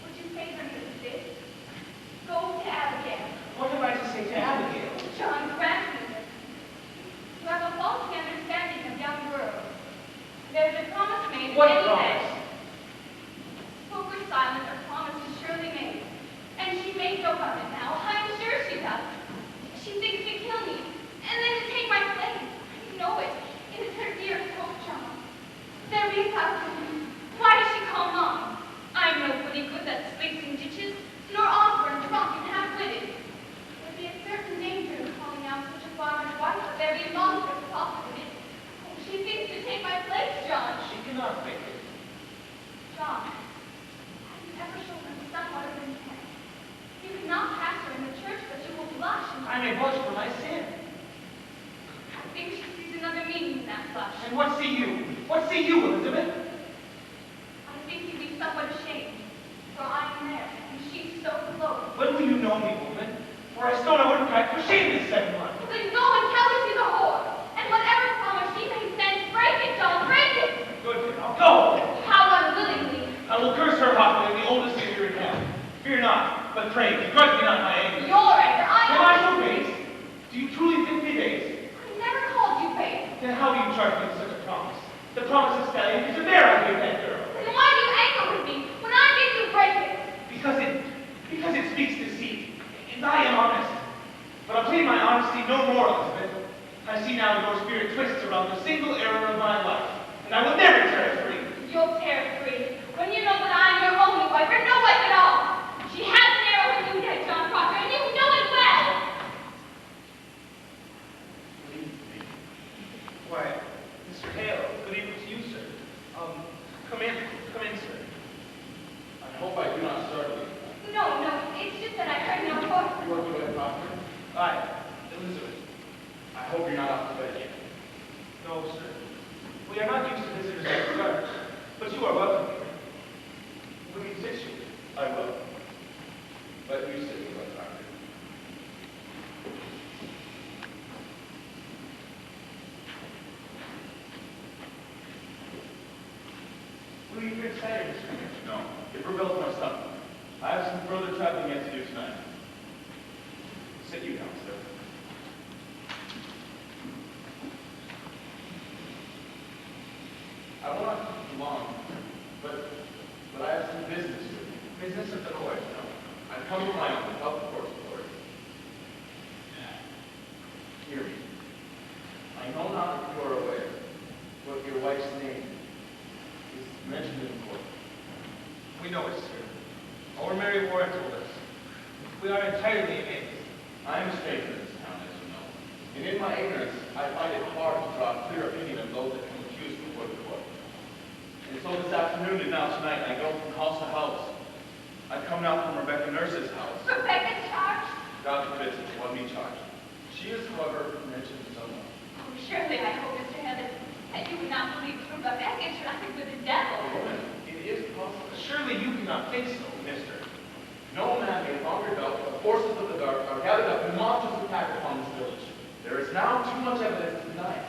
Would you favor me with this? Go to Abigail. What have I to say to Abigail? John, grant me this. You have a faulty understanding of young girls. There's a promise made What any promise? day. Spoke or silent, a promise is surely made. And she may joke of it now. I'm sure she does. She thinks to kill me, and then to take my place. I know it. It is her dear hope, John. There be thousands. Why does she call mine? I'm no goody good that sleeps in ditches, nor Osborne drunk and half-witted. There be a certain danger in calling out such a farmer's wife, but there be monstrous profit in it. Oh, she thinks to take my place, John. She cannot think it. John, have you ever shown her somewhat of intent? You cannot pass her in the church, but you will blush. And I may blush for my sin. I think she sees another meaning in that blush. And what see you? What see you, Elizabeth? I think you'd be somewhat ashamed, for I am there, and she's so close. When will you know me, woman? For I stone I wouldn't crack for shame this second one. Then go and tell her she's a whore, and whatever promise she may send, break it, John, break it! Good, I'll go. How unwillingly. I will curse her hotly in the oldest year in hell. Fear not, but pray, begrudge me not my anger. Your anger, Am I so base? Do you truly think me base? I never called you base. Then how do you charge me with such a promise? The promise is failure because of there I gave that girl. Then why do you anger with me when I bid you break it? Because it speaks deceit, and I am honest. But I'll plead my honesty no more, Elizabeth. I see now your spirit twists around the single error of my life, and I will never tear it free. You'll tear it free when you know that I'm your only wife, or no wife at all. She has an arrow in you dead, John Proctor, and you know it well. Why, Mr. Hale, good evening to you, sir. Come in, sir. I hope I do not startle you. No, it's just that I heard no voice. You are good at Proctor? Aye, Elizabeth. I hope you're not off to bed yet. No, sir. We are not used to visitors after dark, but you are welcome here. Will you sit you? I will. Let you sit with us, Proctor. Will you drink cider, Mr. Hale? No, get Rebel for something. I have some further traveling yet to do tonight. Sit you down, sir. I will not keep you long, but but I have some business with you. Business of the court. No, I've come to my own without the court's authority. Hear me. I know not if you are aware, but your wife's name is mentioned in the court. We know it, sir. Our Mary Warren told us. We are entirely amazed. I am a stranger in this town, as you know. And in my ignorance, I find it hard to draw a clear opinion of those that come accused before the court. And so this afternoon and now tonight, I go from house to house. I come now from Rebecca Nurse's house. Rebecca's charge? God forbids it, one be charged. She is, however, mentioned somewhat. Oh, surely I hope, Mr. Heaven, that you would not believe from Rebecca interacting with the devil. Woman, it is possible. Surely you cannot think so, mister. No man may longer doubt that the forces of the dark are gathered up in monstrous attack upon this village. There is now too much evidence to deny it.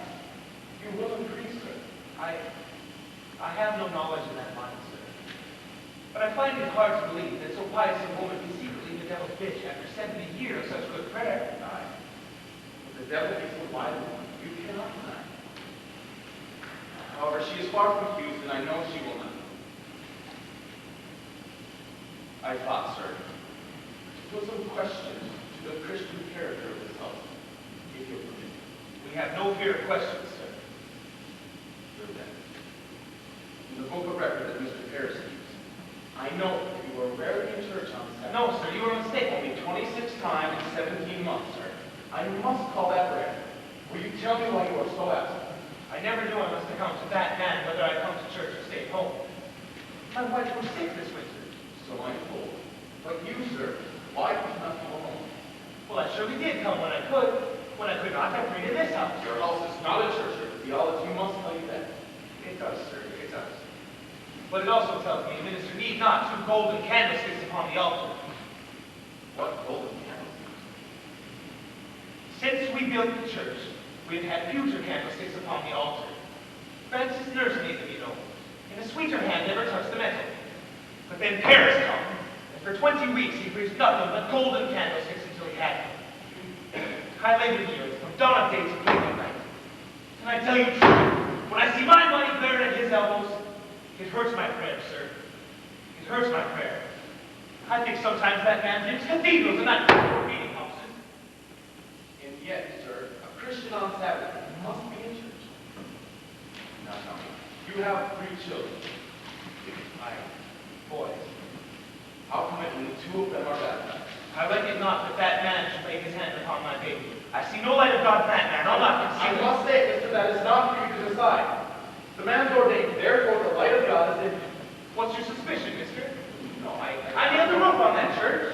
You will increase, sir. I have no knowledge of that line, sir. But I find it hard to believe that so pious a woman be secretly the devil's bitch after 70 years of such good prayer. Aye. But the devil is a wise one. You cannot deny. However, she is far confused, and I know she will not. I thought, sir, to put some question to the Christian character of this house, if you'll permit me. We have no fear of questions, sir. Good then. In the book of record that Mr. Harris keeps, I know that you were rarely in church on Sabbath. No, sir, you are mistaken. Only 26 times in 17 months, sir. I must call that rare. Will you tell me why you are so absent? I never knew I must account to that man whether I come to church or stay at home. My wife was sick this winter. So I'm told. But you, sir, why did you not come alone? Well, I surely did come when I could. When I could not, I prayed in this house. Your house is not a church, sir. Theology must tell you that. It does, sir, it does. But it also tells me a minister need not 2 golden candlesticks upon the altar. What golden candlesticks? Since we built the church, we've had pewter candlesticks upon the altar. Francis Nurse made them, you know, and a sweeter hand never touched the metal. But then Paris come, and for 20 weeks he preached nothing but golden candlesticks until he had them. I labored years, from dawn of day to break of night. Can I tell you truth? When I see my money glaring at his elbows, it hurts my prayer, sir. It hurts my prayer. I think sometimes that man builds cathedrals and not meeting houses. And yet, sir, a Christian on Sabbath must be in church. Now tell me, you have 3 children. Boys. How come it only 2 of them are baptized? I reckon not that that man should lay his hand upon my baby. I see no light of God in that man. I'll not I conceal it. must say, mister, that is not for you to decide. The man's ordained, therefore the light of God is in him. What's your suspicion, mister? No, I nailed the roof on that church.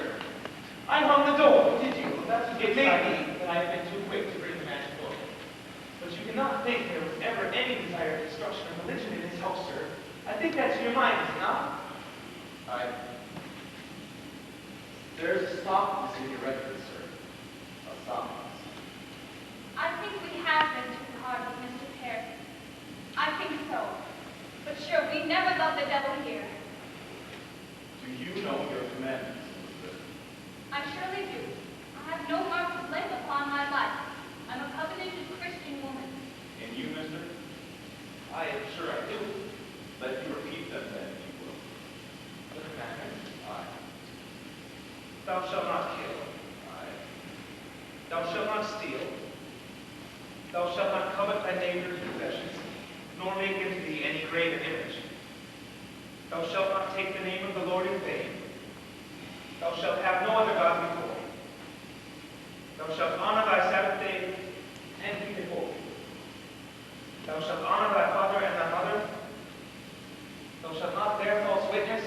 I hung the door. Did you? That's It may be that I have been too quick to bring the man to book. But you cannot think there was ever any desire of destruction of religion in this house, sir. I think that's in your mind, is it not? There's a softness in your record, sir. A softness. I think we have been too hard with Mr. Perry. I think so. But sure, we never loved the devil here. Do you know your commandments, Elizabeth? I surely do. I have no mark of blame upon my life. I'm a covenanted Christian woman. And you, mister? I am sure I do. Let me repeat them then, if you will. The commandments. Aye. Thou shalt not kill. Aye. Thou shalt not steal. Thou shalt not covet thy neighbor's possessions, nor make unto thee any graven image. Thou shalt not take the name of the Lord in vain. Thou shalt have no other God before thee. Thou shalt honor thy Sabbath day and keep it holy. Thou shalt honor thy father and thy mother. Thou shalt not bear false witness.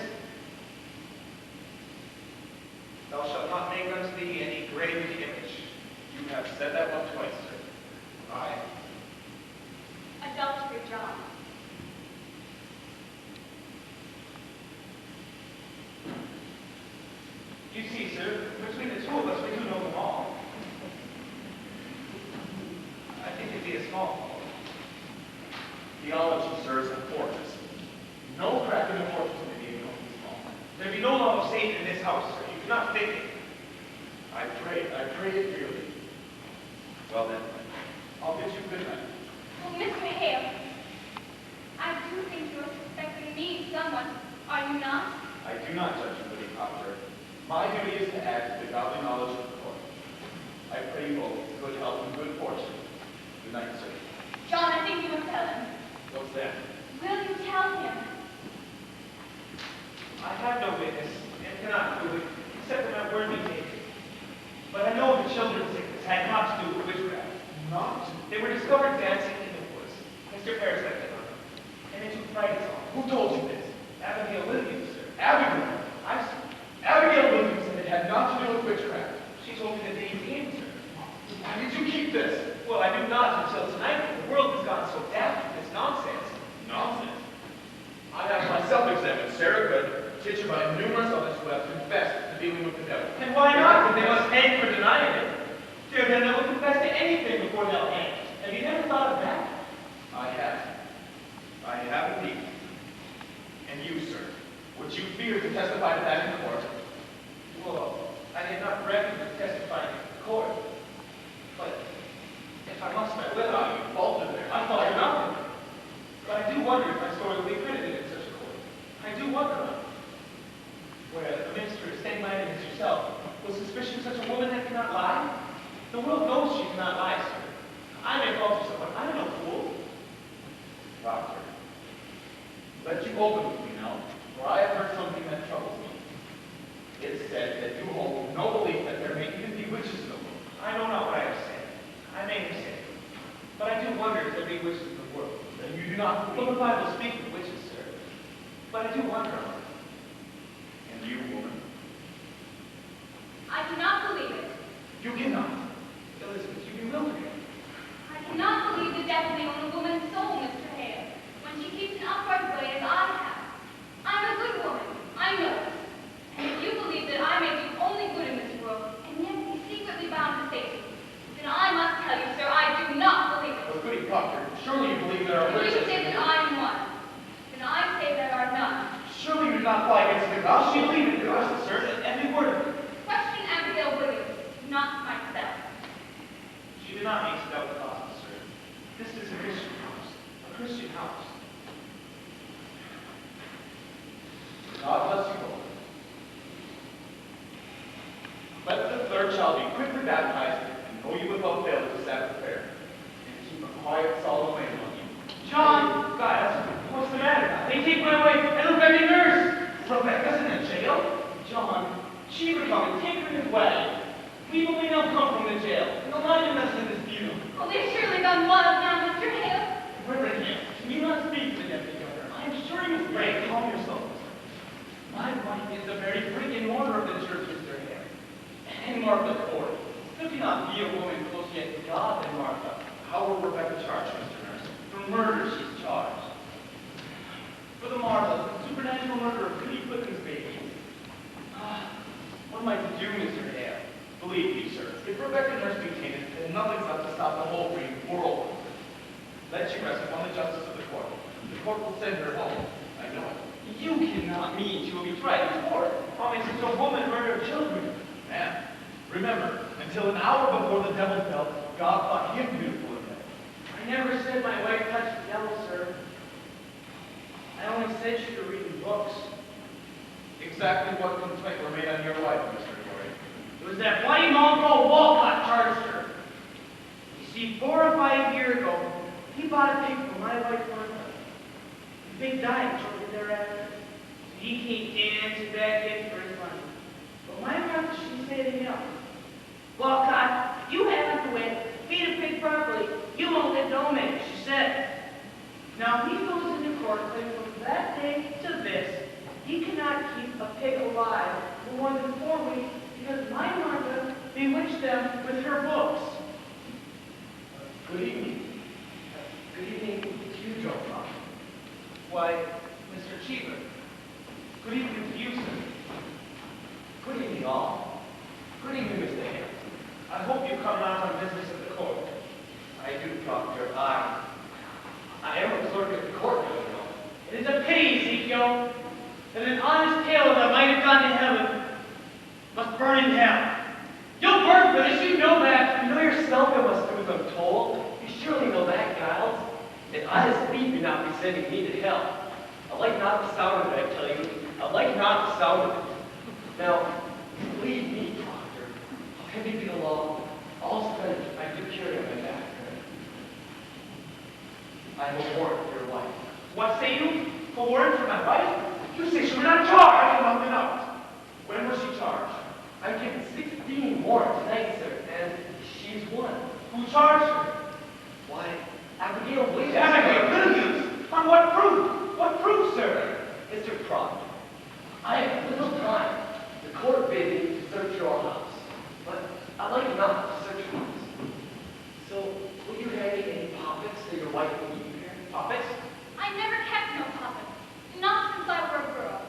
Thou shalt not make unto thee any graven image. You have said that one twice, sir. Aye. Adultery, John. You see, sir, between the 2 of us, we do know them all. I think it'd be a small fault. Theology, sir, is a fortress. No crack in the fortress will be able to be small. There'd be no love of Satan in this house, sir. You cannot think it. I pray it dearly. Well then, I'll bid you good night. Oh, Mr. Hale, I do think you're suspecting me, someone. Are you not? night, sir. John, I think you must tell him. What's that? Will you tell him? I have no witness and cannot do it, except that my word be taken. But I know the children's sickness had naught to do with witchcraft. Not? They were discovered dancing in the woods. Mr. Ferris let them on. And it took fright on. Who told you this? Abigail Williams, sir. Abigail. I see. Abigail Williams said it had naught to do with witchcraft. She told me the day you came, sir. Why did you keep this? Well, I knew not until tonight that the world has gone so daft with this nonsense. Nonsense. I have myself examined Sarah Good, Tituba, and numerous others who have confessed to dealing with the devil. And why not? If they must hang for denying it. Dear, then they will confess to anything before they'll hang. Have you never thought of that? I have. I have indeed. And you, sir, would you fear to testify to that in court? Well, I did not reckoned with testifying in court. But if I must, I will. You faltered there. I thought nothing. But I do wonder if my story will be credited in such a court. I do wonder. Where a minister, state-minded as yourself, will suspicion such a woman that cannot lie? The world knows she cannot lie, sir. I may falter somewhat. I am no fool. Proctor, let you open with me now, for I have heard something that troubles me. It said that you hold no belief that there may even be witches in the world. I know not what I have said. I may have said. But I do wonder if there be witches in the world. Then you do not Well, believe. the Bible speaks of witches, sir. But I do wonder. And you, woman, I cannot believe it. you cannot. Elizabeth, you bewilder me. I cannot believe the deafening on a woman's soul, Mr. Hale, when she keeps an upright way as I have. I'm a good woman. I know it. And if you believe that I may do only good in this world, and yet be secretly bound to Satan, then I must tell you, sir, I do not believe it. But goody Proctor, surely you believe there are If you witches. say that I am one, then I say there are none. Surely you do not fly against the gospel. She believed in the gospel, sir, and every word of it. Question Abigail Williams, not myself. She did not make it out the gospel, sir. This is a Christian house. A Christian house. God bless you both. Let the third child be quickly baptized and know you without fail to Sabbath prayer, and keep a quiet, solemn way among you. John! Guys, what's the matter? They take my wife and Rebecca nurse! Rebecca's in jail? John, she would come and take her in his wedding. We will now come from the jail, and align us in this funeral. Oh, they've surely gone wild now, Mr. Hale. Reverend Hale, can you not speak to the deputy governor? I am sure you must pray. Calm yourself. My wife is the very brick and mortar of the church, Mr. Hale. And Martha Ford. There cannot be a woman close yet to God than Martha. How will Rebecca charge, Mr. Nurse? For murder she's charged. For the marvel, the supernatural murder of Goody Quickens' baby. What am I to do, Mr. Hale? Believe me, sir, if Rebecca Nurse be tainted, then nothing's left to stop the whole green world. Let you rest upon the justice of the court. The court will send her home. I know it. You cannot mean she will be tried in court. Promise such a woman murder children. Man, remember, until an hour before the devil fell, God thought him beautiful in heaven. I never said my wife touched the devil, sir. I only said she could read books. Exactly what complaint were made on your wife, Mr. Corey? It was that bloody mongrel Walcott charged her. You see, 4 or 5 years ago, he bought a pig for my wife Martha. The pig died shortly thereafter. He came dancing back in for his money. But my Martha, she said to him, Walcott, you haven't to win. Feed a pig properly. You won't live no man, she said. Now he goes into court claiming from that day to this, he cannot keep a pig alive for more than 4 weeks because my Martha bewitched them with her books. Good evening. Good evening to you, Joe Proctor. Why, Mr. Cheever. Good evening to you, sir. Good evening, all. Good evening, Mr. Hale. I hope you come out on business at the court. I do, Proctor. I am a clerk at the court, you know. It is a pity, Ezekiel, that an honest tailor that might have gone to heaven must burn in hell. You'll burn for this, you know that. You know yourself it must do as I'm told. You surely know that, Giles. An honest thief would not be sending me to hell. I like not the sound of it, I tell you. I like not the sound of it. Now, believe me, Proctor, I'll heavy be the law. All spent, I do carry on my back. I have a warrant for your wife. What say you? A warrant for my wife? You say she was not charged. I am not. When was she charged? I've given 16 warrants tonight, sir, and she's one. Who charged her? Why, Abigail Williams. Abigail Williams? On what proof? What proof, sir? Mr. Proctor, I have little time. The court bid me to search your house, but I like not to search yours. So, will you hand me any poppets that your wife will keep here? Puppets? I never kept no puppet. Not since I were a girl.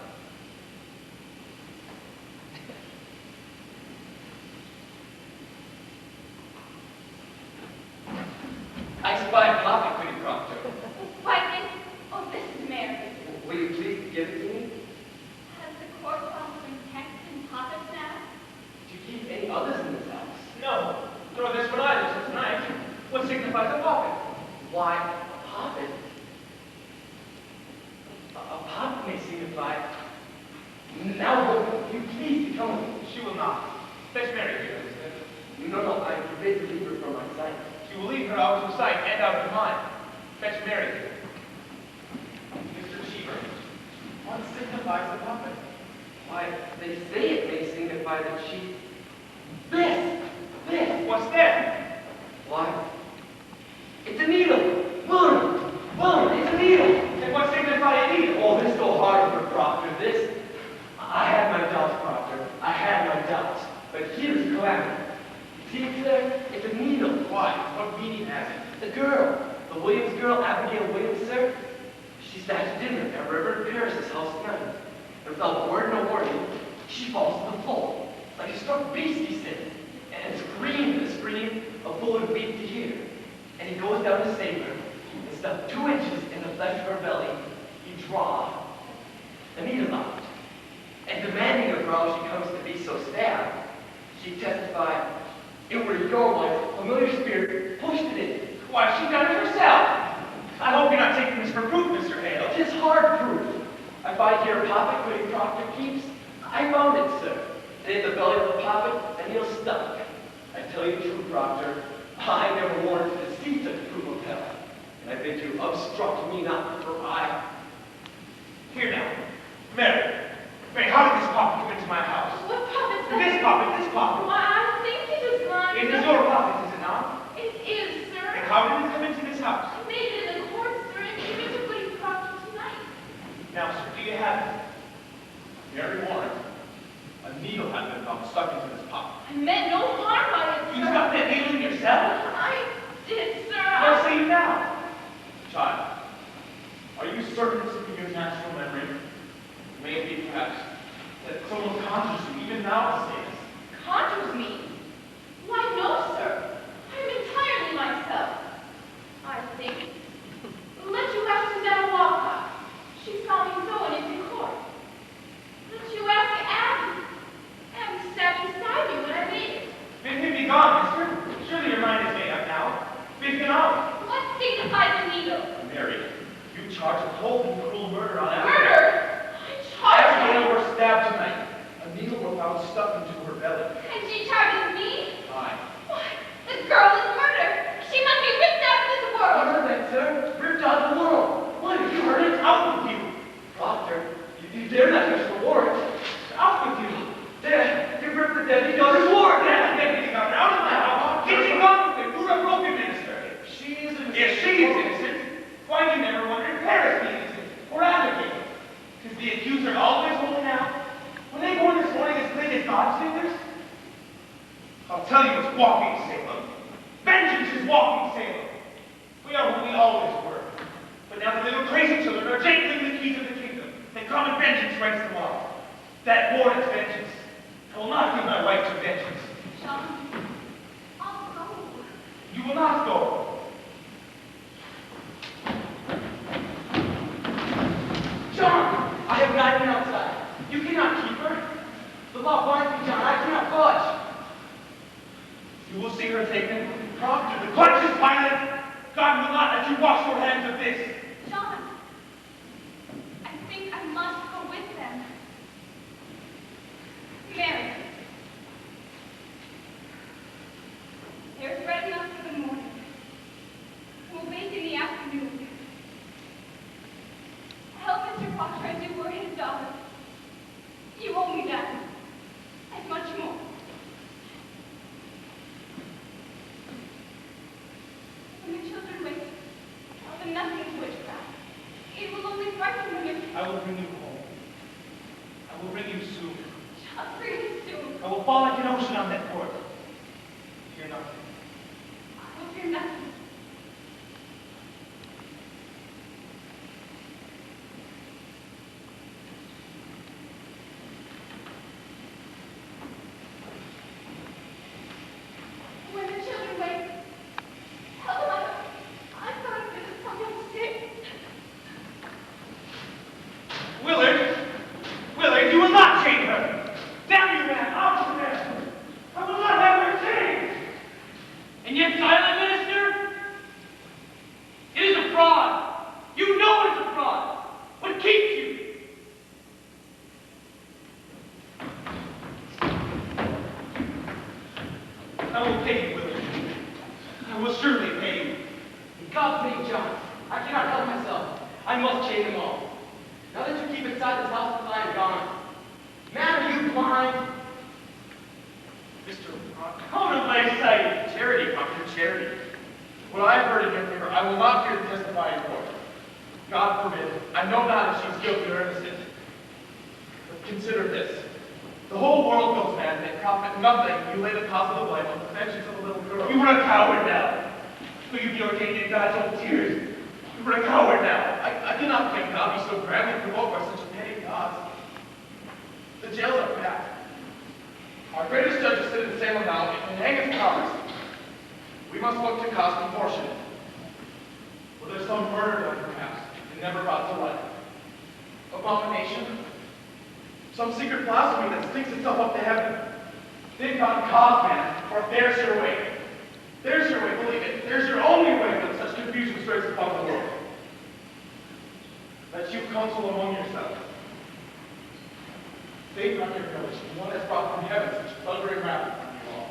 I spy a poppet, pretty Proctor. Vadnais, oh, this is Mary. Will you please give it to me? Has the court found some text and puppets now? Do you keep any others in this house? No. Nor this one either since tonight. What signifies a puppet? Why, a poppet? A poppet may signify. Now, will you please become with me? She will not. Fetch Mary here, Elizabeth. No, I forbid to leave her from my sight. She will leave her out of sight and out of mind. Fetch Mary here. Mr. Cheever, what signifies a puppet? Why, they say it may signify that she... This! What's that? Why? It's a needle! William, it's a needle! And what signifies a needle? Oh, this go hard for Proctor, this. I had my doubts, Proctor. I had my doubts. But here's the calamity. See it there? It's a needle. Why? What meaning has it? The girl, the Williams girl, Abigail Williams, sir, she sat at dinner at Reverend Paris's house tonight. And without word nor warning, she falls to the floor. Like a struck beast, he said. And screamed a scream a bull would weep to hear. And he goes down to save her, and stuff 2 inches in the flesh of her belly, he draw the needle out. And demanding of her how she comes to be so stabbed, she testified, it were your wife, familiar spirit, pushed it in. Why, she done it herself. I hope you're not taking this for proof, Mr. Hale. It is hard proof. I find here a poppet where Proctor keeps. I found it, sir. And in the belly of the poppet, a needle stuck. I tell you the truth, Proctor, I never wanted to see such proof of hell. And I bid you obstruct me not, for I... Here now. Mary, how did this puppet come into my house? What puppet? This puppet. Why, I think it is mine. It is your puppet, is it not? It is, sir. And how did it come into this house? I made it in the court, sir, and gave it to Lady Proctor tonight. Now, sir, do you have it? Mary warrant. A needle has been found stuck into this poppet. I meant no harm by it, sir. You stuck that needle in yourself? I did, sir. What say you now? Child, are you certain this is your natural memory? Maybe, perhaps, that someone conjures you even now to say this. Conjures me? Why, no, sir. I am entirely myself. I think. Let you ask Susanna Walcott. She saw me so in it in court. Let you ask Abby. Abby sat beside me when I made it. Bid him be gone, mister. Surely your mind is made up now. Bid him out. What signifies the needle? Mary, you charge of cold and cruel murder on Abigail. Murder! I charge Abigail her. were stabbed tonight. A needle was found stuck into her belly. And she charges me? Aye. Why, the girl is murdered. She must be ripped out of this I world. heard that, sir. Ripped out of the world. What, have you heard it? Out with you. Proctor, you dare not touch the warrant. Out with you. There, you ripped the deputy daughter's warrant. Get the deputy governor out of my house. Get him gone with it. You're a broken minister. If she is innocent, If she is innocent, why do you never wonder if Paris be innocent? Or Abigail? Is the accuser always holding out? When they born this morning as clean as God's fingers? I'll tell you it's walking Salem. Vengeance is walking Salem. We are what we always were. But now the little crazy children are jangling the keys of the kingdom. And common vengeance writes them off. That warrants vengeance. I will not give my wife to vengeance. John, I'll go. You will not go. John, I have not been outside. You cannot keep her. The law binds me, John. I cannot budge. You will see her taken. Proctor, the clutch is violent. God will not let you wash your hands of this. John, I think I must go with them. Mary, there's bread enough for the morning. We'll bake in the afternoon. I will bring you home. I will bring you soon. Just pretty soon. I will fall like an ocean on that port. Fear nothing. I will fear nothing. When the children wake, tell them I thought I visited someone sick. Willard, you will not chain her! Down you man, out you man! I will not have her chained! And yet, silent minister, it is a fraud. You know it is a fraud. What keeps you? I will pay you, Willard. I will surely pay you. In God's name, John, I cannot help myself. I must chain them all. Now that you keep inside this house until I am gone. Man, are you blind? Mr. Out of my sight! Charity, Proctor, charity. What I have heard against her, I will not fear to testify in court. God forbid. I know not if she's guilty or innocent. But consider this. The whole world knows, man, that profit nothing. You lay the cause of the life on the vengeance of a little girl. You were a coward now. Will you be ordained in God's own tears? You were a coward now. I cannot think God be so grandly provoked by such a petty cause. The jails are packed. Our greatest judges sit in Salem now and hang its powers. We must look to cause proportionate. Well, there's some murder done, perhaps, and never brought to light. Abomination? Some secret blasphemy that stinks itself up to heaven. Think on cause, man, or there's your way. There's your way, believe it. There's your only way when such confusion spreads upon the world. Let you counsel among yourselves. Faith on your village, and one has brought from heaven such thundering wrath upon you all.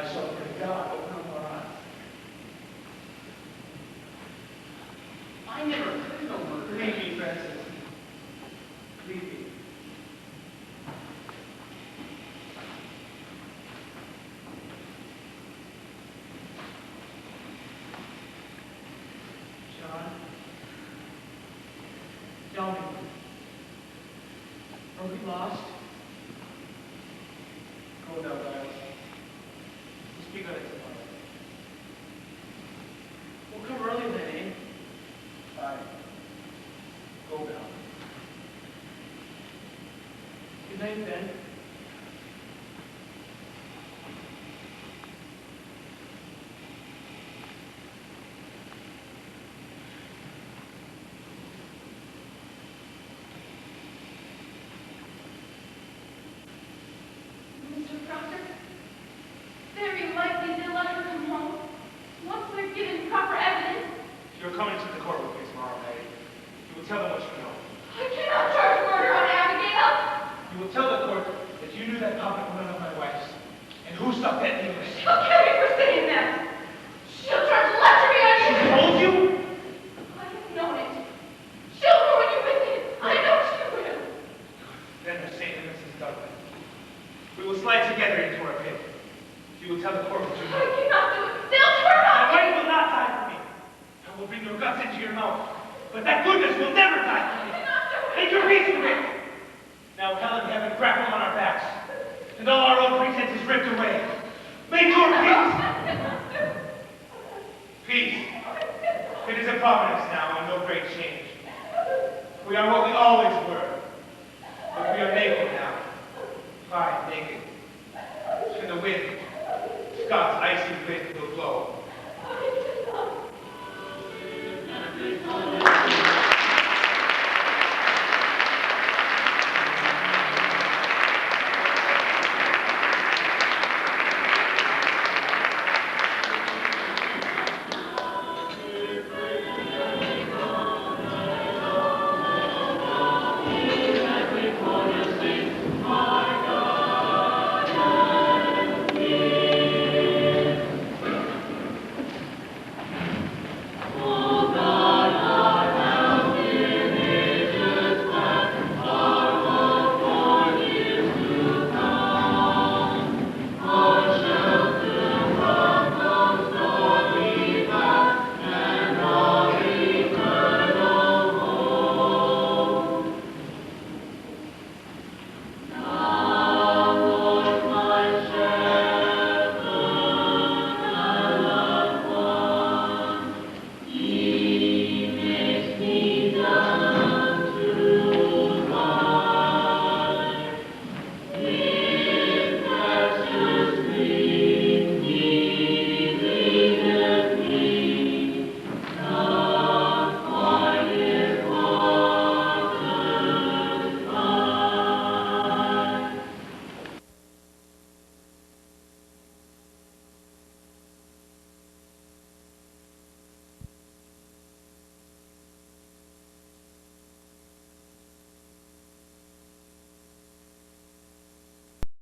I shall pray God, open up our eyes. I never could no murder. Leave me, Francis. Leave me. John, tell me, are we lost? Go now, Giles. Speak on it tomorrow. We'll come early then, eh? Aye. Go now. Good night, Ben. Mr. Proctor, very likely they'll let her come home once they're given proper evidence. You're coming to the court with me tomorrow, Mary. You will tell them what you know. I cannot charge murder on Abigail. You will tell the court that you knew that public woman of my wife's, and who stuck that English. She'll kill me for saying that. She'll charge lechery on you. She told you? I have known it. She'll ruin you with it. I know she will. Then her St. Mrs. Douglas. We will slide together into our pit. You will tell the court what you I know. cannot do it. They'll turn My on me. wife will not die for me. I will bring your guts into your mouth. But that goodness will never die for me. I cannot do it. Take your reason of it. Now hell and heaven grapple on our backs, and all our own pretense is ripped away. Make your peace. Peace. It is a providence now, and no great change. We are what we always were.